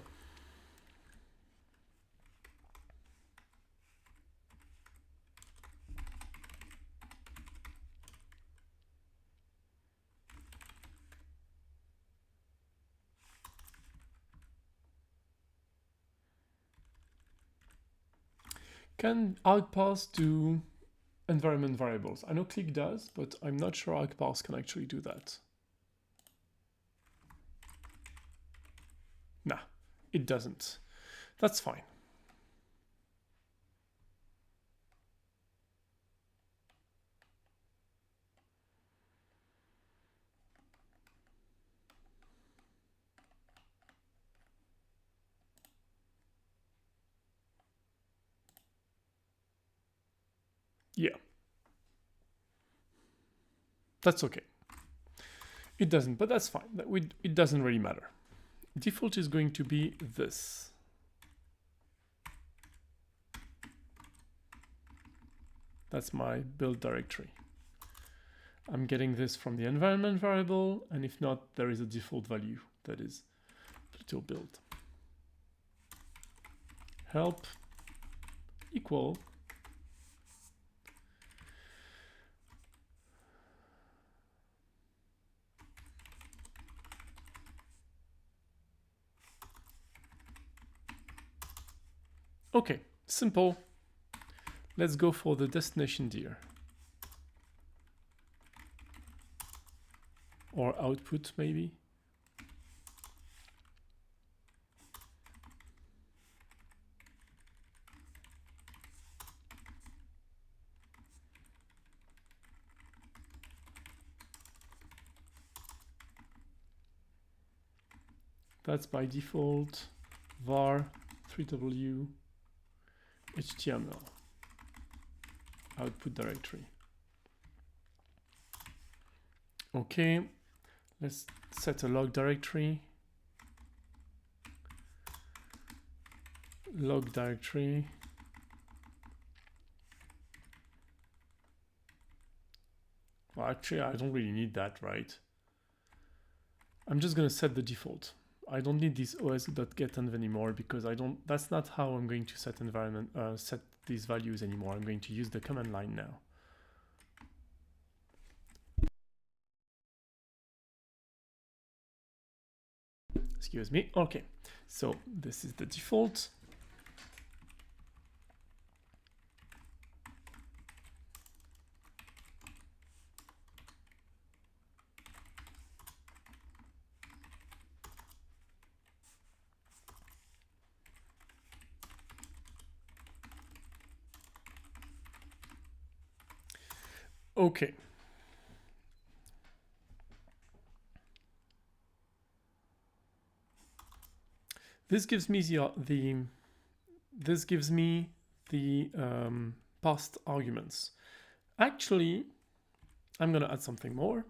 can argparse do environment variables? I know click does, but I'm not sure argparse can actually do that. Nah, it doesn't. That's fine. Yeah. That's okay. It doesn't, but that's fine. It doesn't really matter. Default is going to be this. That's my build directory. I'm getting this from the environment variable, and if not, there is a default value that is Pluto build. Help equal okay, simple. Let's go for the destination dir. Or output, maybe. That's by default var 3w html output directory. Okay, let's set a log directory. Log directory. Well, actually, I don't really need that, right? I'm just going to set the default. I don't need this os.getEnv anymore because that's not how I'm going to set these values anymore. I'm going to use the command line now. Excuse me. Okay, so this is the default. Okay. This gives me the past arguments. Actually, I'm going to add something more.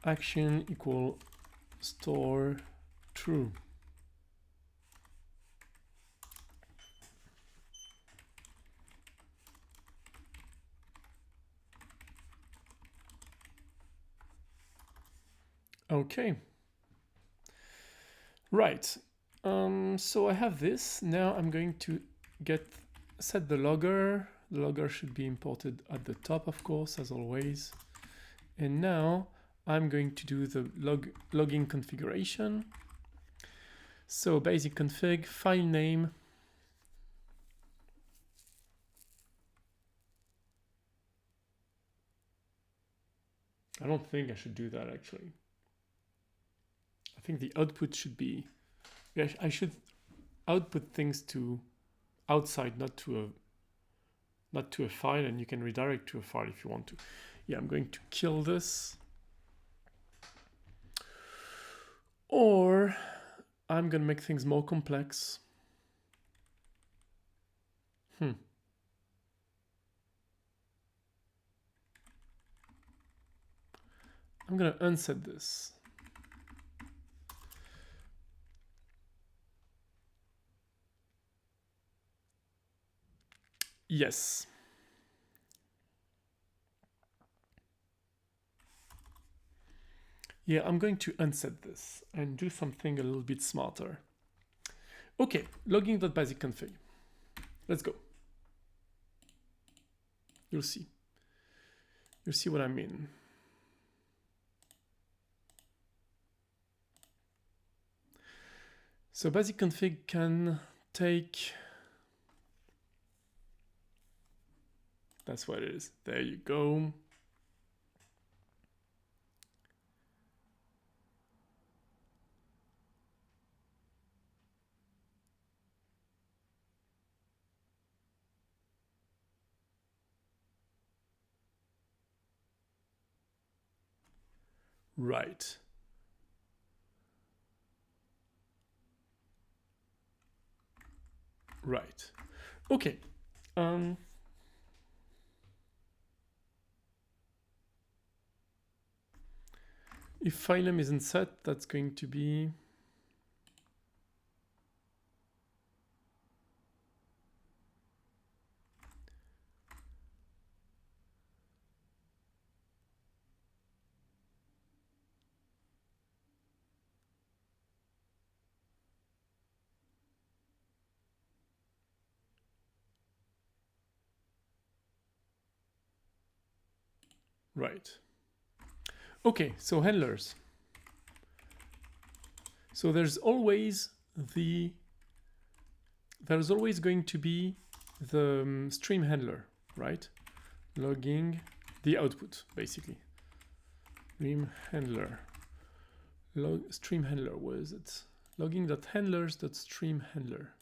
Action equal store true. Okay. Right. So I have this. Now I'm going to set the logger. The logger should be imported at the top, of course, as always. And now I'm going to do the logging configuration. So basic config, file name. I don't think I should do that actually. I think the output should be, I should output things to outside, not to a file, and you can redirect to a file if you want to. Yeah, I'm going to kill this. Or I'm going to make things more complex. I'm going to unset this. Yes. Yeah, I'm going to unset this and do something a little bit smarter. Okay, logging.basicconfig. Let's go. You'll see. You'll see what I mean. So basic config can take, that's what it is. There you go. Right. Right. Okay. If file name isn't set, that's going to be right. Okay, so handlers. So there's always going to be the stream handler, right? Logging the output, basically. Stream handler. Stream handler, where is it? Logging.handlers.stream handler.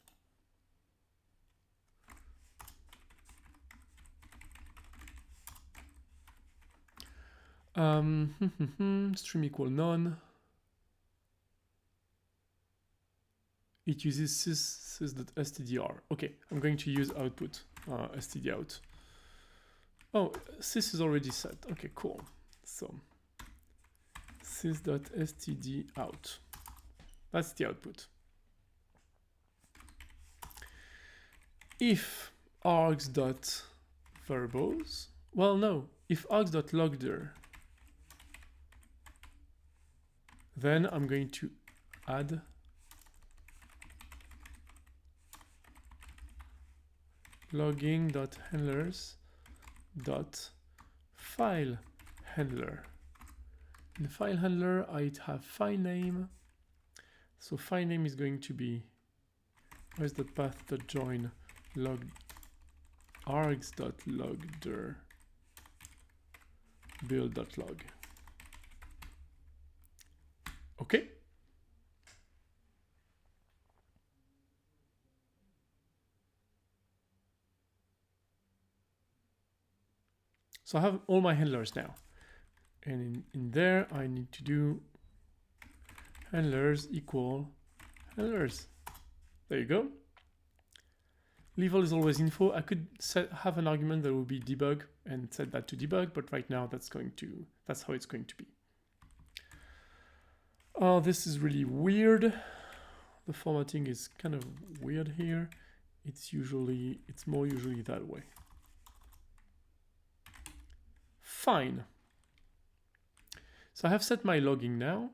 Stream equal none. It uses sys.stdr. Okay, I'm going to use output stdout. Oh, sys is already set. Okay, cool. So sys.stdout. That's the output. If args.verbose, well, no, if args.logder, then I'm going to add logging.handlers.file handler. In the file handler, I have file name. So file name is going to be, where's the path.join log args.logder build.log. Okay. So I have all my handlers now. And in there, I need to do handlers equal handlers. There you go. Level is always info. I could have an argument that would be debug and set that to debug, but right now that's how it's going to be. This is really weird. The formatting is kind of weird here. It's more usually that way. Fine. So I have set my logging now.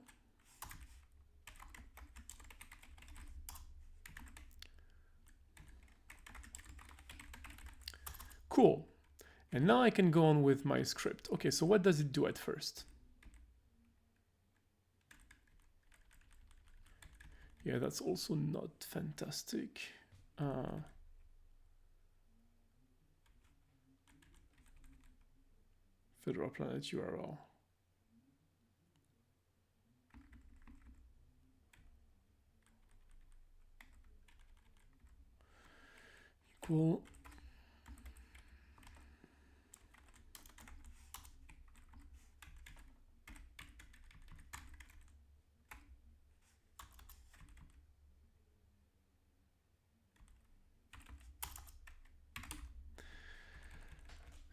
Cool. And now I can go on with my script. Okay, so what does it do at first? Yeah, that's also not fantastic. Fedora Planet URL. Equal.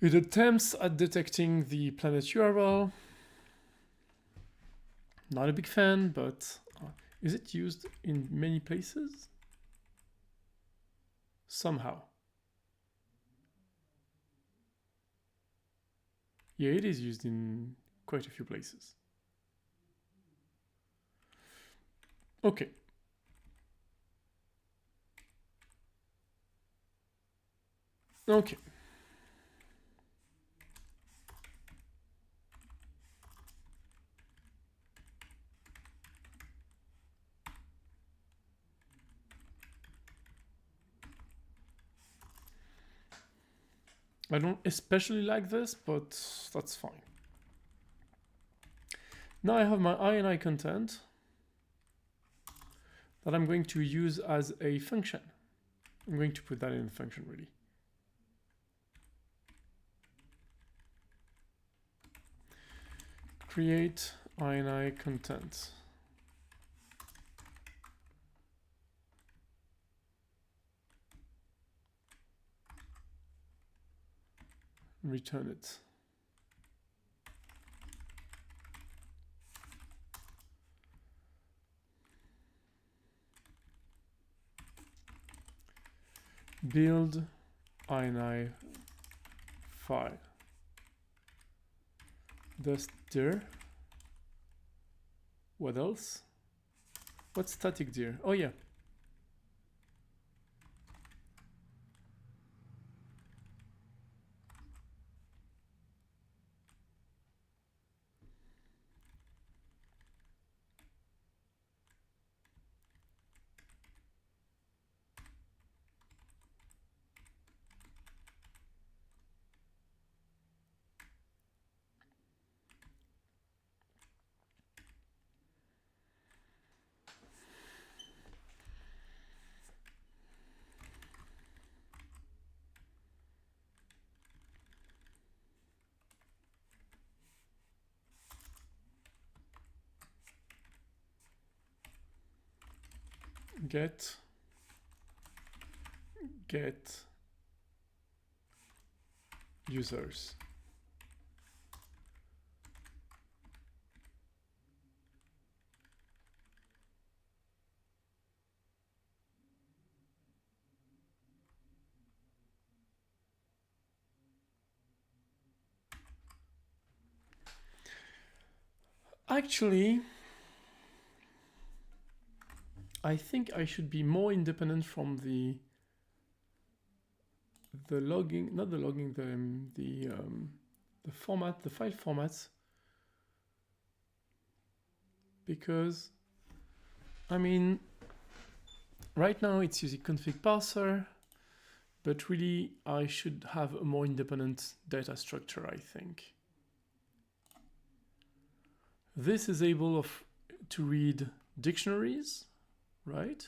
It attempts at detecting the planet URL. Not a big fan, but is it used in many places? Somehow. Yeah, it is used in quite a few places. Okay. Okay. I don't especially like this, but that's fine. Now I have my INI content that I'm going to use as a function. I'm going to put that in a function really. Create INI content. Return it. Build INI file. That's dir. What else? What's static dir? Oh yeah. Get users. Actually, I think I should be more independent from the logging, not the logging, the format, the file formats, because I mean, right now it's using config parser, but really I should have a more independent data structure, I think. This is able to read dictionaries, right?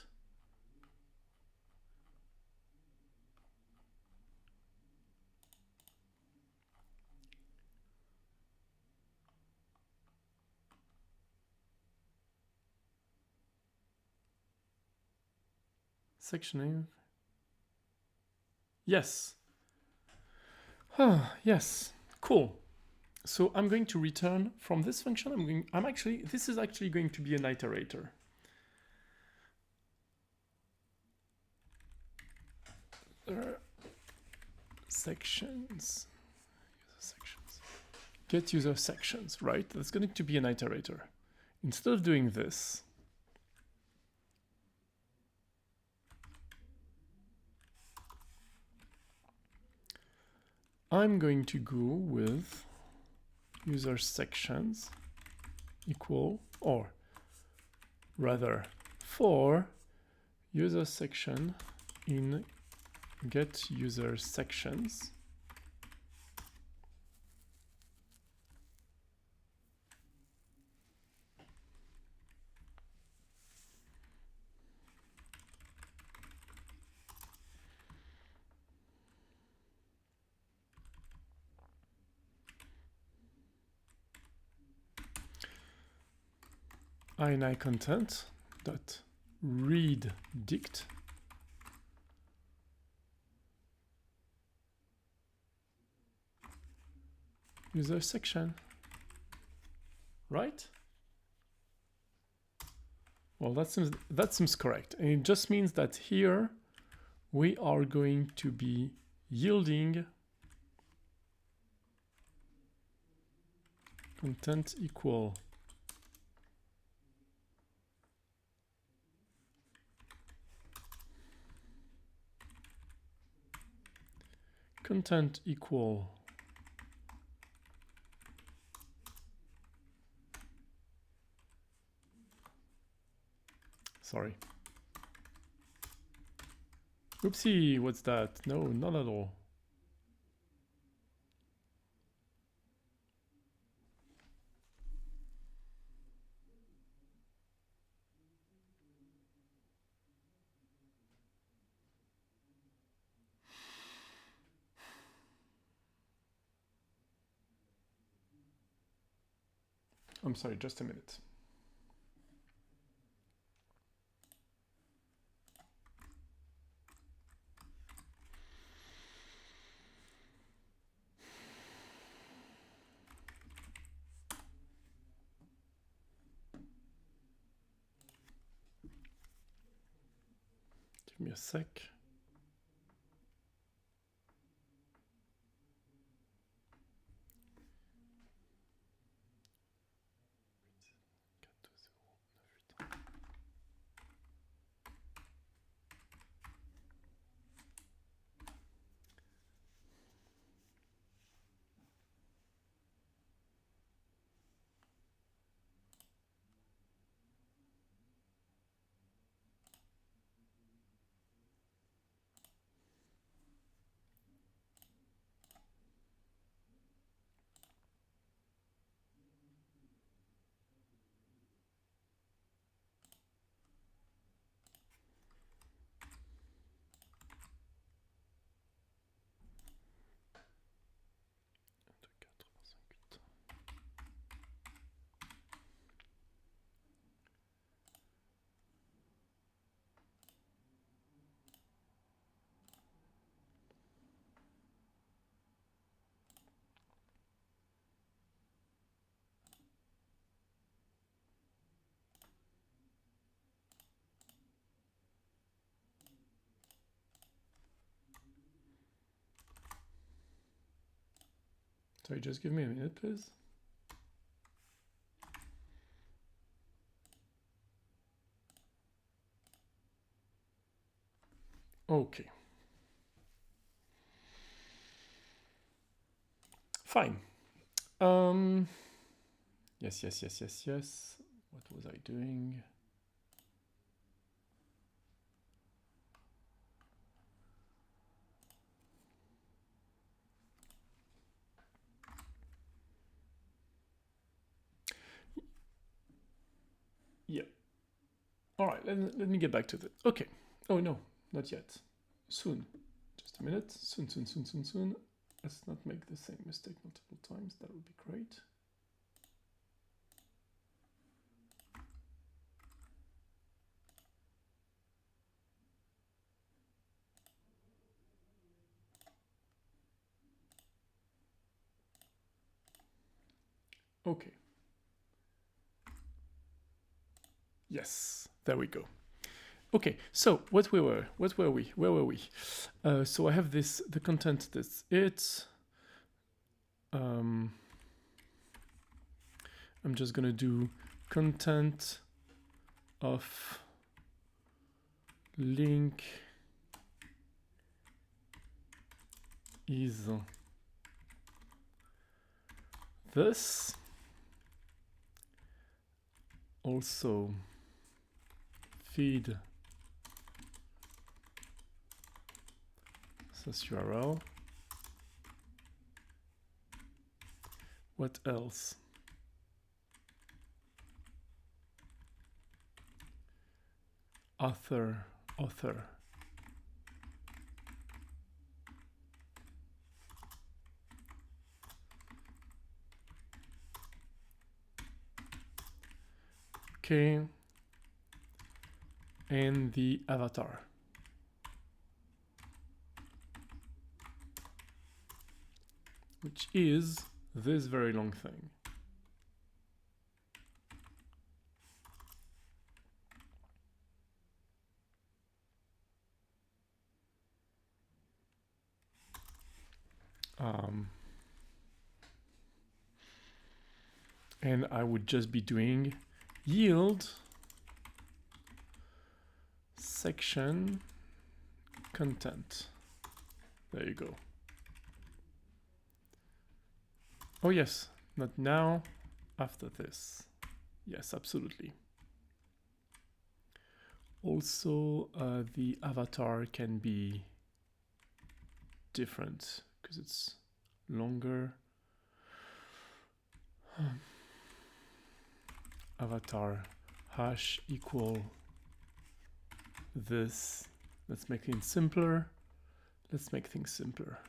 sectioning. Yes. Yes, cool. So I'm going to return from this function. This is actually going to be an iterator. Sections, user sections, get user sections, right? That's going to be an iterator. Instead of doing this, I'm going to go with user sections equal, or rather for user section in get user sections, ini content dot read dict user section, right? Well, that seems correct. And it just means that here we are going to be yielding content equal content equal sorry. Oopsie, what's that? No, not at all. I'm sorry, just a minute. Give me a sec. Sorry, just give me a minute, please. Okay. Fine. Yes. What was I doing? Yeah. All right, let me get back to that. Okay. Oh, no, not yet. Soon. Just a minute. Soon. Let's not make the same mistake multiple times. That would be great. Okay. Yes, there we go. Okay, so where were we? So I have this, the content, that's it. I'm just gonna do content of link is this. Also feed this URL. What else? Author. Okay. And the avatar. Which is this very long thing. And I would just be doing yield section content. There you go. Oh yes, not now, after this. Yes, absolutely. Also, the avatar can be different because it's longer. Avatar hash equal this. Let's make things simpler. Let's make things simpler.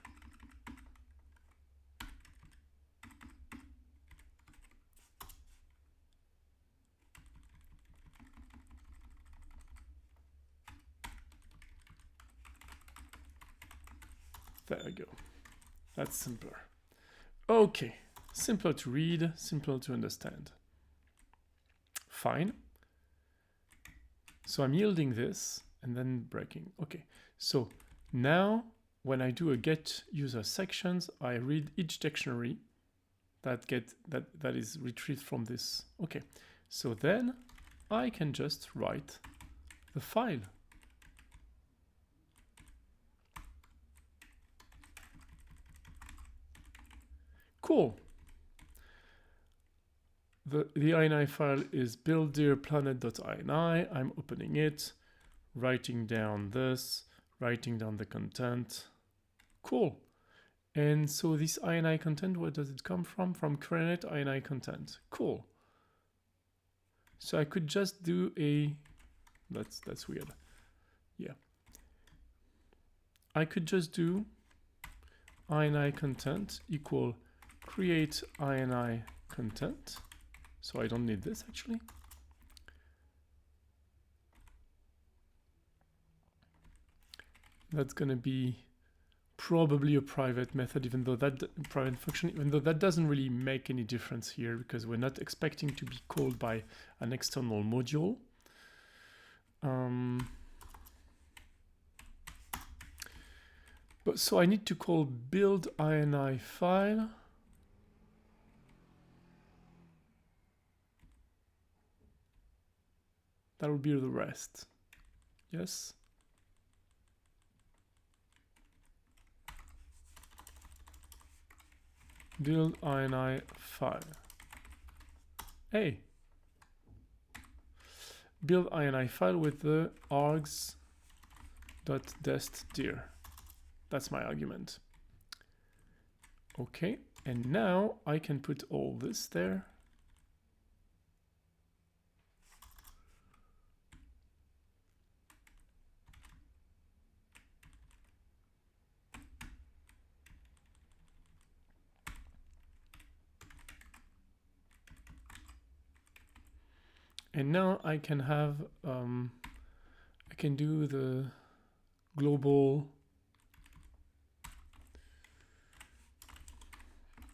There we go. That's simpler. Okay, simpler to read, simpler to understand. Fine. So I'm yielding this and then breaking. Okay, so now when I do a get user sections, I read each dictionary that is retrieved from this. Okay, so then I can just write the file. Cool. The ini file is build-planet.ini. I'm opening it, writing down this, writing down the content. Cool. And so this ini content, where does it come from? From create ini content. Cool. So I could just do a, that's weird. Yeah. I could just do ini content equal create ini content. So I don't need this actually. That's going to be probably a private method, even though that private function, even though that doesn't really make any difference here because we're not expecting to be called by an external module. But so I need to call build ini file. That will be the rest. Yes. Build ini file. Hey. Build ini file with the args.dest_dir. That's my argument. Okay, and now I can put all this there. And now I can have, I can do the global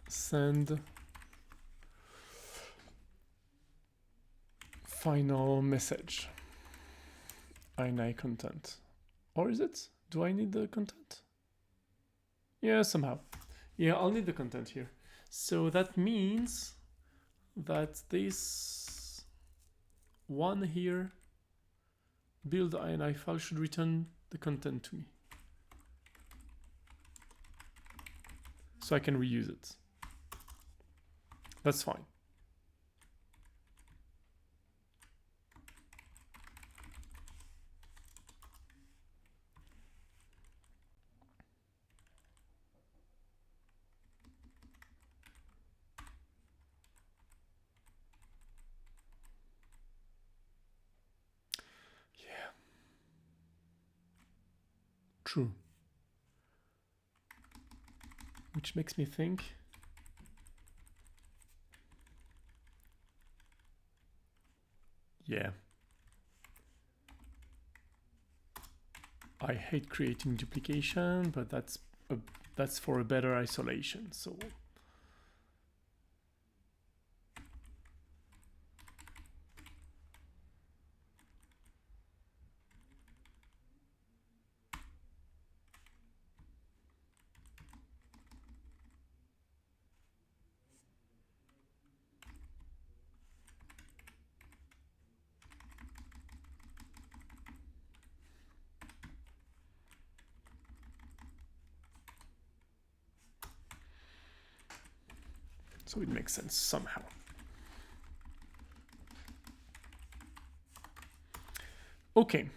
send final message. ini content. Or is it? Do I need the content? Yeah, somehow. Yeah, I'll need the content here. So that means that this one here, build ini file, should return the content to me, so I can reuse it. That's fine. Yeah. True. Which makes me think, yeah, I hate creating duplication, but that's for a better isolation. So it makes sense somehow. Okay.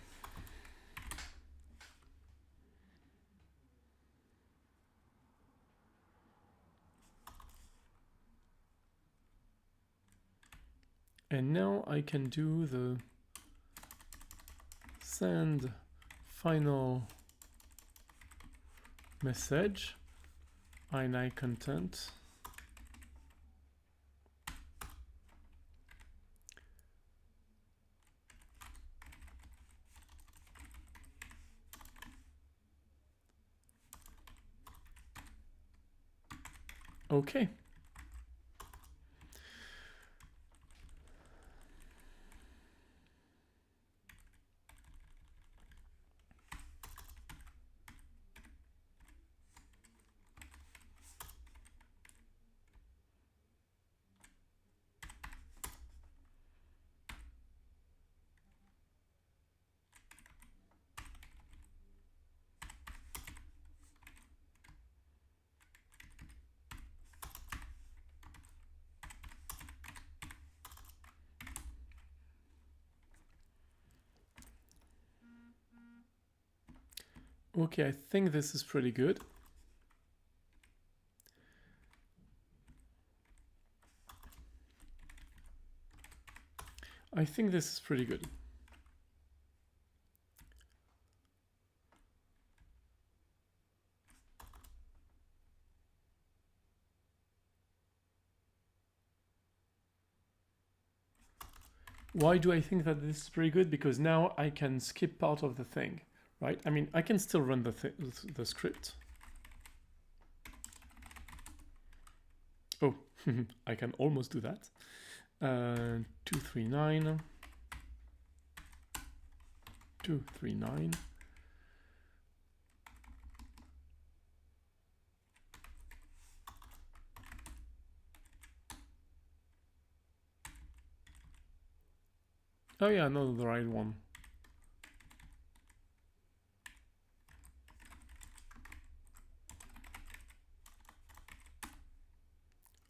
And now I can do the send final message, ini content. Okay. Okay, I think this is pretty good. I think this is pretty good. Why do I think that this is pretty good? Because now I can skip part of the thing, right? I mean, I can still run the script. Oh, I can almost do that. 239. 239. Oh yeah, no, the right one.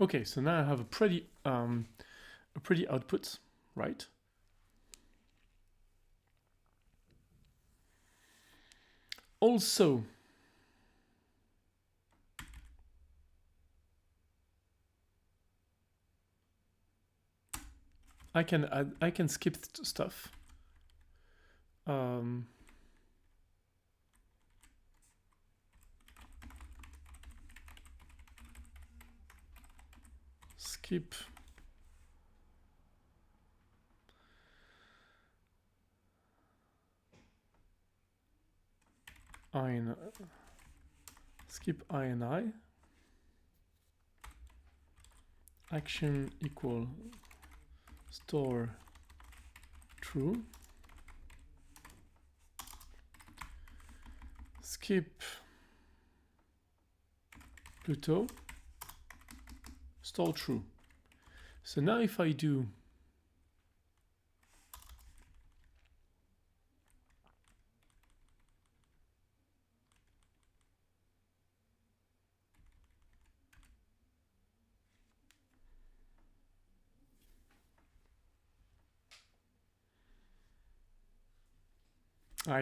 Okay, so now I have a pretty output, right? Also, I can skip stuff. Skip skip ini action equal store true. Skip Pluto, store true. So now if I do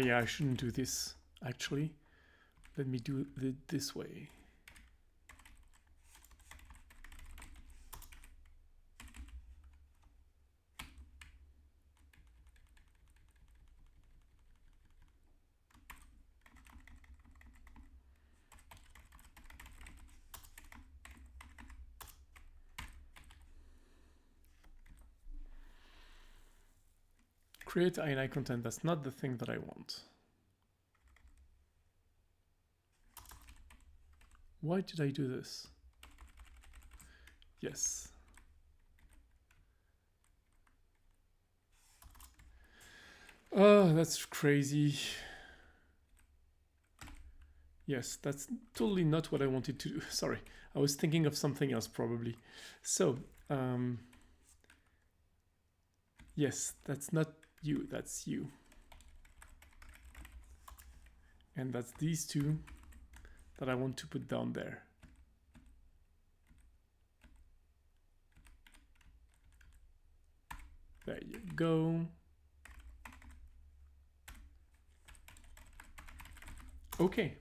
yeah, I shouldn't do this actually. Let me do it this way. Create INI content, that's not the thing that I want. Why did I do this? Yes. Oh, that's crazy. Yes, that's totally not what I wanted to do. Sorry, I was thinking of something else probably. So, yes, that's not you, that's you. And that's these two that I want to put down there. There you go. Okay.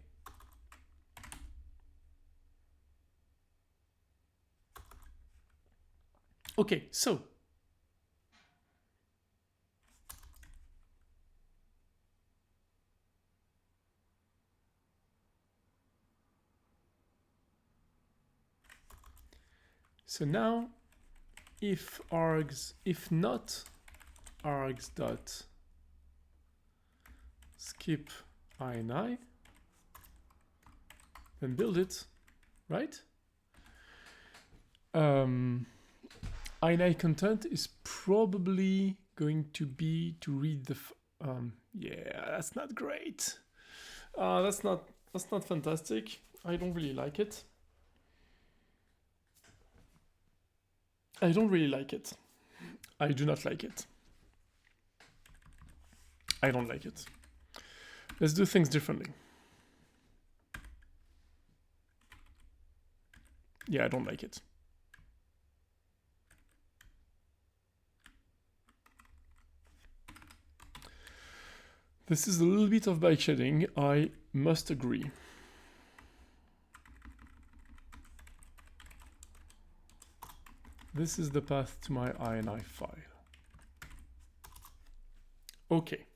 Okay, so now if args, if not args dot skip ini, then build it, right? INI content is probably going to be to read the yeah, that's not great. That's not fantastic. I don't really like it. I don't really like it. I do not like it. I don't like it. Let's do things differently. Yeah, I don't like it. This is a little bit of bike shedding, I must agree. This is the path to my INI file. Okay.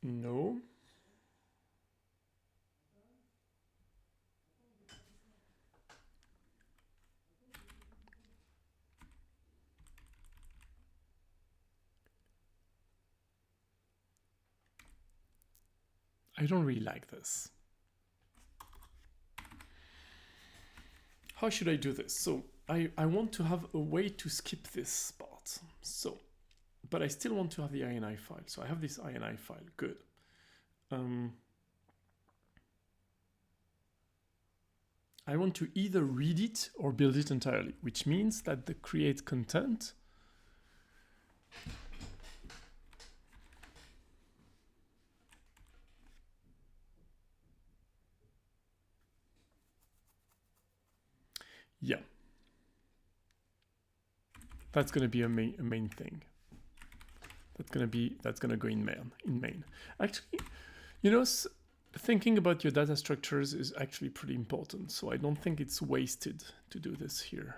No. I don't really like this. How should I do this? So I want to have a way to skip this part. So, but I still want to have the INI file. So I have this INI file, good. I want to either read it or build it entirely, which means that the create content yeah, that's going to be a main thing. That's going to go in main. Actually, you know, thinking about your data structures is actually pretty important. So I don't think it's wasted to do this here.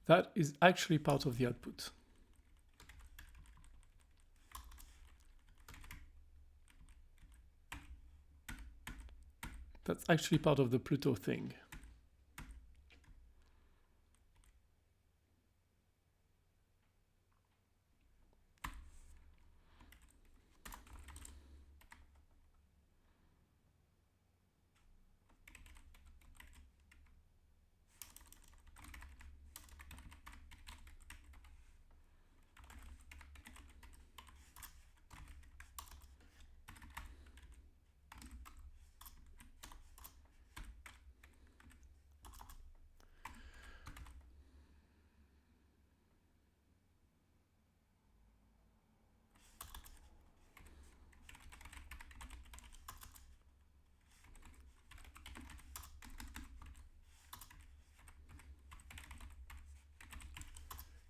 that is actually part of the output. That's actually part of the Pluto thing.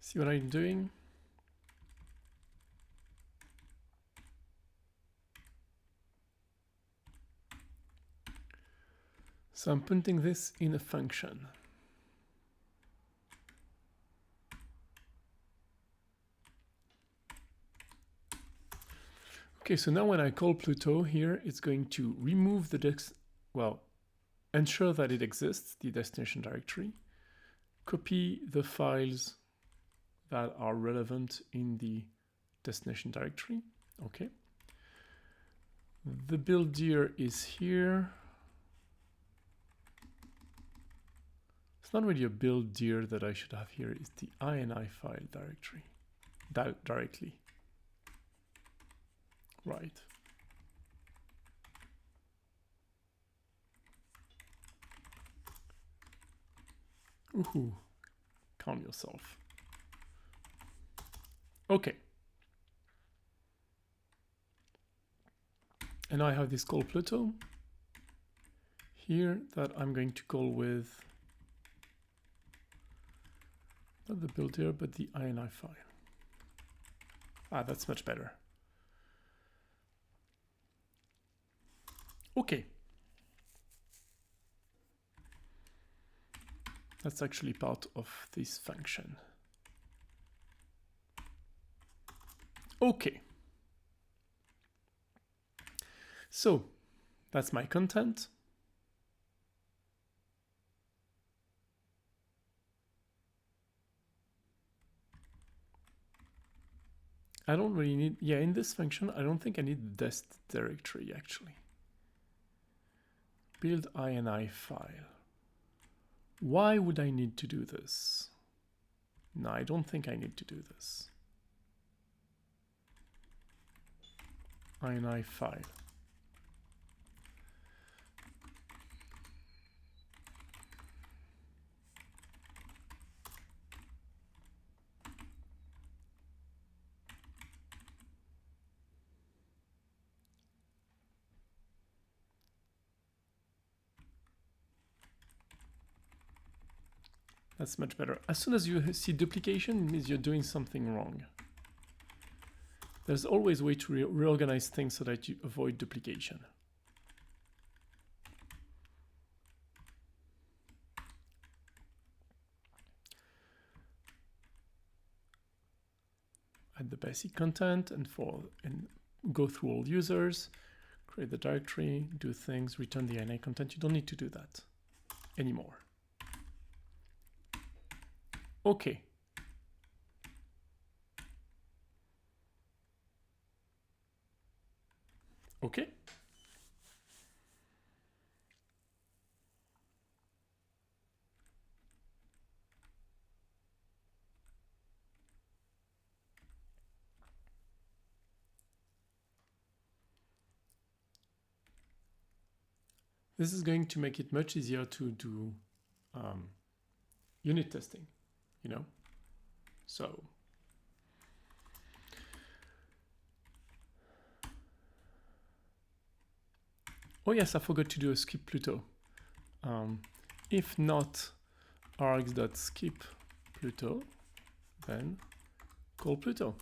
See what I'm doing? So I'm putting this in a function. Okay, so now when I call Pluto here, it's going to remove the ensure that it exists, the destination directory, copy the files that are relevant in the destination directory. Okay. The build dir is here. It's not really a build dir that I should have here. It's the ini file directory directly. Right. Ooh, calm yourself. Okay. And now I have this call Pluto here that I'm going to call with not the build dir, but the ini file. Ah, that's much better. Okay. That's actually part of this function. Okay. So that's my content. I don't really need, yeah, in this function, I don't think I need the dest directory actually. Build ini file. Why would I need to do this? No, I don't think I need to do this. ini file. That's much better. As soon as you see duplication, it means you're doing something wrong. There's always a way to reorganize things so that you avoid duplication. Add the basic content and go through all users, create the directory, do things, return the ini content. You don't need to do that anymore. Okay. Okay. This is going to make it much easier to do unit testing, you know? So oh yes, I forgot to do a skip Pluto. If not args.skip Pluto, then call Pluto.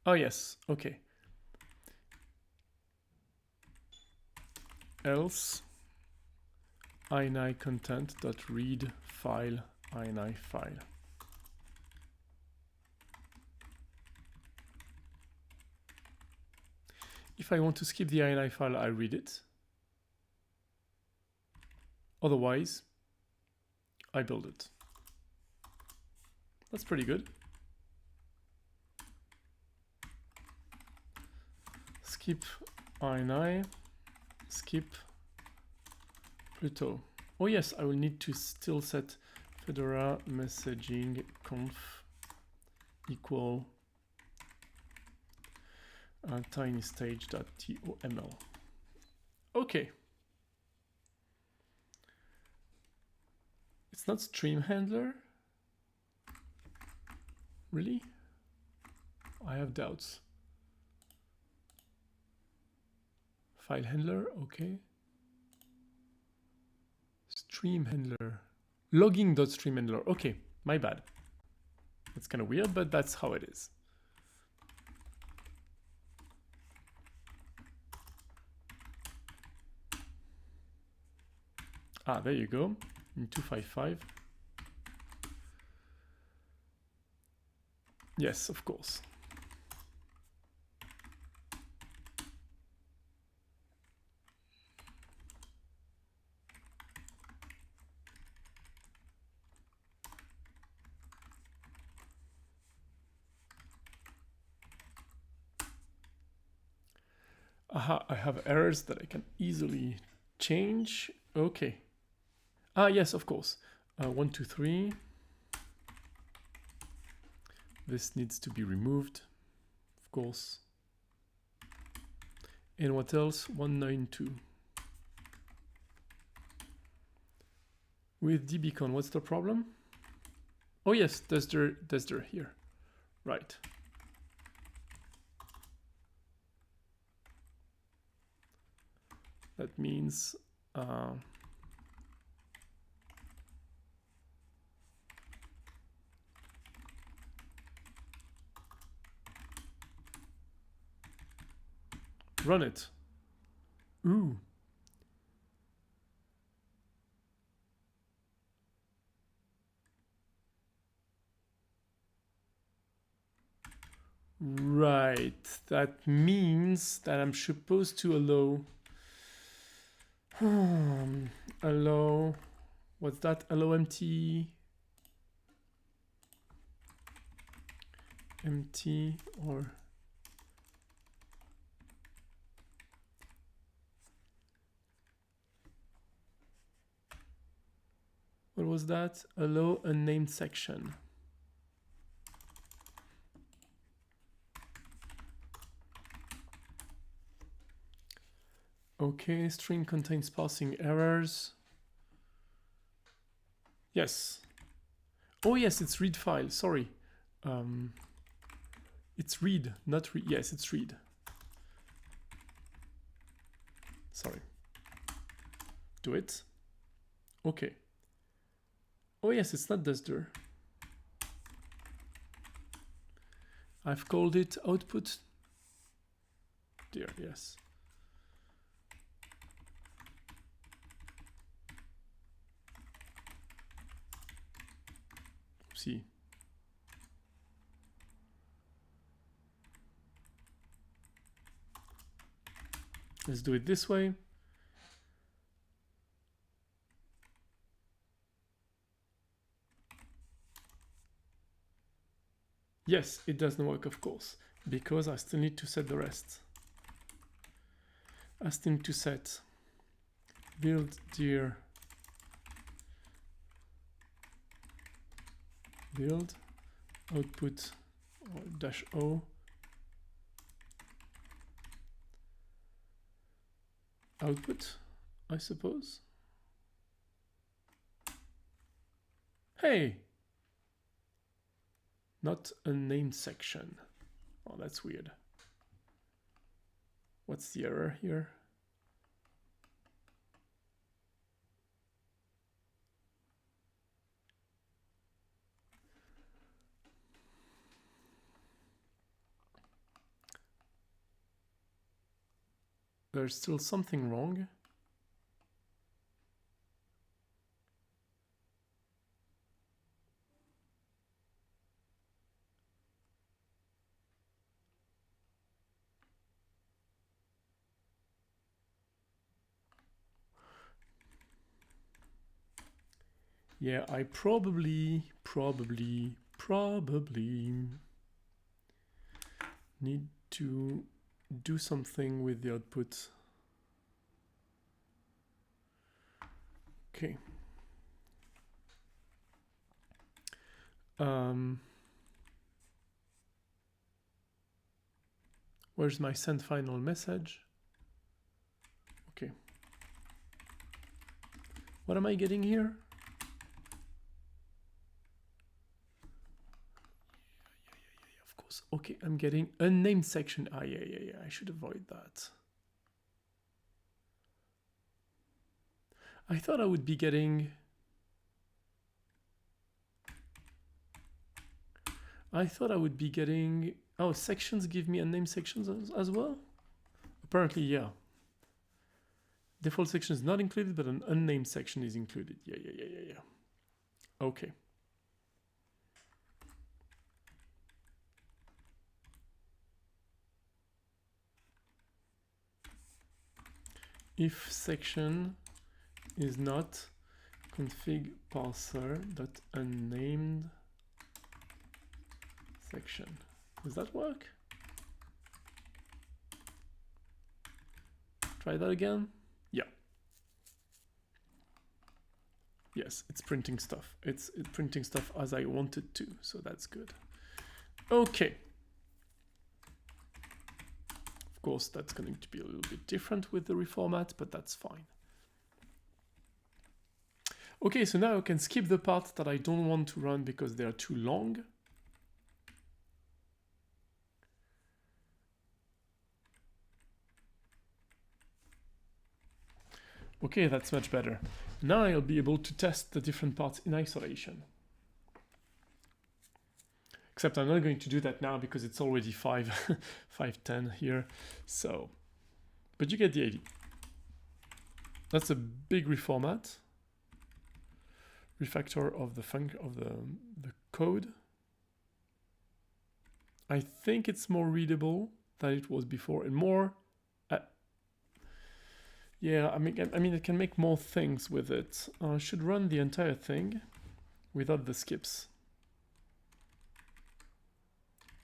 Oh yes, okay. else ini content.read file ini file. If I want to skip the ini file, I read it. Otherwise, I build it. That's pretty good. Skip ini, skip Pluto. Oh yes, I will need to still set Fedora messaging conf equal tinystage.toml. Okay. It's not stream handler. Really? I have doubts. File handler, okay. Stream handler. Logging.stream handler. Okay, my bad. It's kind of weird, but that's how it is. Ah, there you go. In 255. Yes, of course. Aha, I have errors that I can easily change. Okay. Ah, yes, of course. 1, 2, 3. This needs to be removed, of course. And what else? 192. With dbcon, what's the problem? Oh yes, there's the here. Right. That means run it. Ooh. Right. That means that I'm supposed to allow what's that? Allow empty or what was that? Allow unnamed section. Okay, string contains parsing errors. Yes. Oh yes, it's read file, sorry. It's read, not read. Yes, it's read. Sorry. Do it. Okay. Oh yes, it's not duster. I've called it output. Dear, yes. See. Let's do it this way. Yes, it doesn't work, of course, because I still need to set the rest. I still need to set build dir build output or -o output, I suppose. Hey, not a named section. Oh, that's weird. What's the error here? There's still something wrong. Yeah, I probably need to do something with the output. Okay. Where's my send final message? Okay. What am I getting here? Of course. Okay, I'm getting unnamed section. Ah, yeah. I should avoid that. I thought I would be getting... Oh, sections give me unnamed sections as well? Apparently, yeah. Default section is not included, but an unnamed section is included. Yeah. Okay. If section is not config parser dot unnamed section. Does that work? Try that again. Yeah. Yes, it's printing stuff. It's printing stuff as I wanted to, so that's good. Okay. Of course, that's going to be a little bit different with the reformat, but that's fine. Okay, so now I can skip the parts that I don't want to run because they are too long. Okay, that's much better. Now I'll be able to test the different parts in isolation. Except I'm not going to do that now because it's already 5:10 here. So, but you get the idea. That's a big reformat. Refactor of the code. I think it's more readable than it was before and more. Yeah, I mean, it can make more things with it. I should run the entire thing without the skips.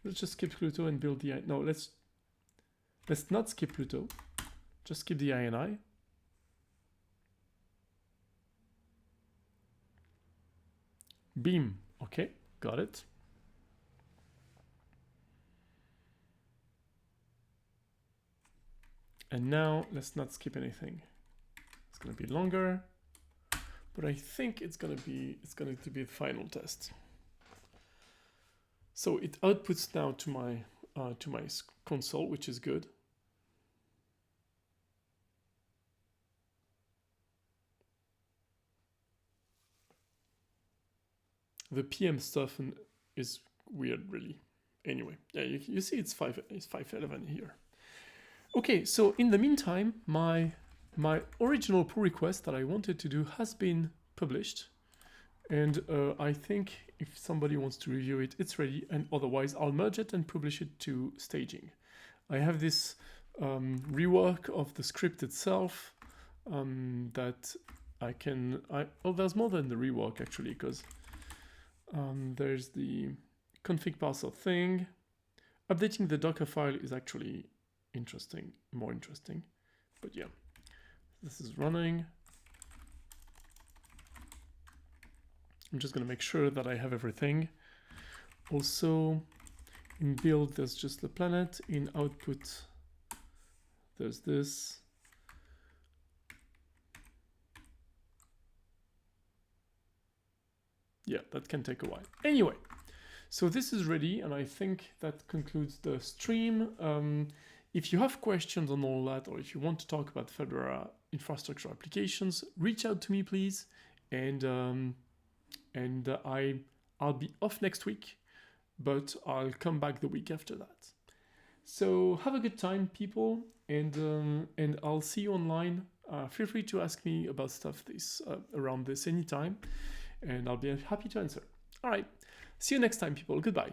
Let's just skip Pluto and build the... No, let's not skip Pluto. Just skip the INI. Beam. Okay, got it. And now let's not skip anything. It's going to be longer, but I think it's going to be the final test. So it outputs now to my console, which is good. The PM stuff is weird, really. Anyway, yeah, you see it's 511 here. Okay, so in the meantime, my original pull request that I wanted to do has been published. And I think if somebody wants to review it, it's ready. And otherwise, I'll merge it and publish it to staging. I have this rework of the script itself that I can... Oh, there's more than the rework, actually, because there's the config parser thing. Updating the Docker file is actually more interesting. But yeah, this is running. I'm just going to make sure that I have everything. Also, in build, there's just the planet. In output, there's this. Yeah, that can take a while. Anyway, so this is ready, and I think that concludes the stream. If you have questions on all that, or if you want to talk about Fedora infrastructure applications, reach out to me, please. And I'll be off next week, but I'll come back the week after that. So have a good time, people, and I'll see you online. Feel free to ask me about stuff around this anytime, and I'll be happy to answer. All right, see you next time, people. Goodbye.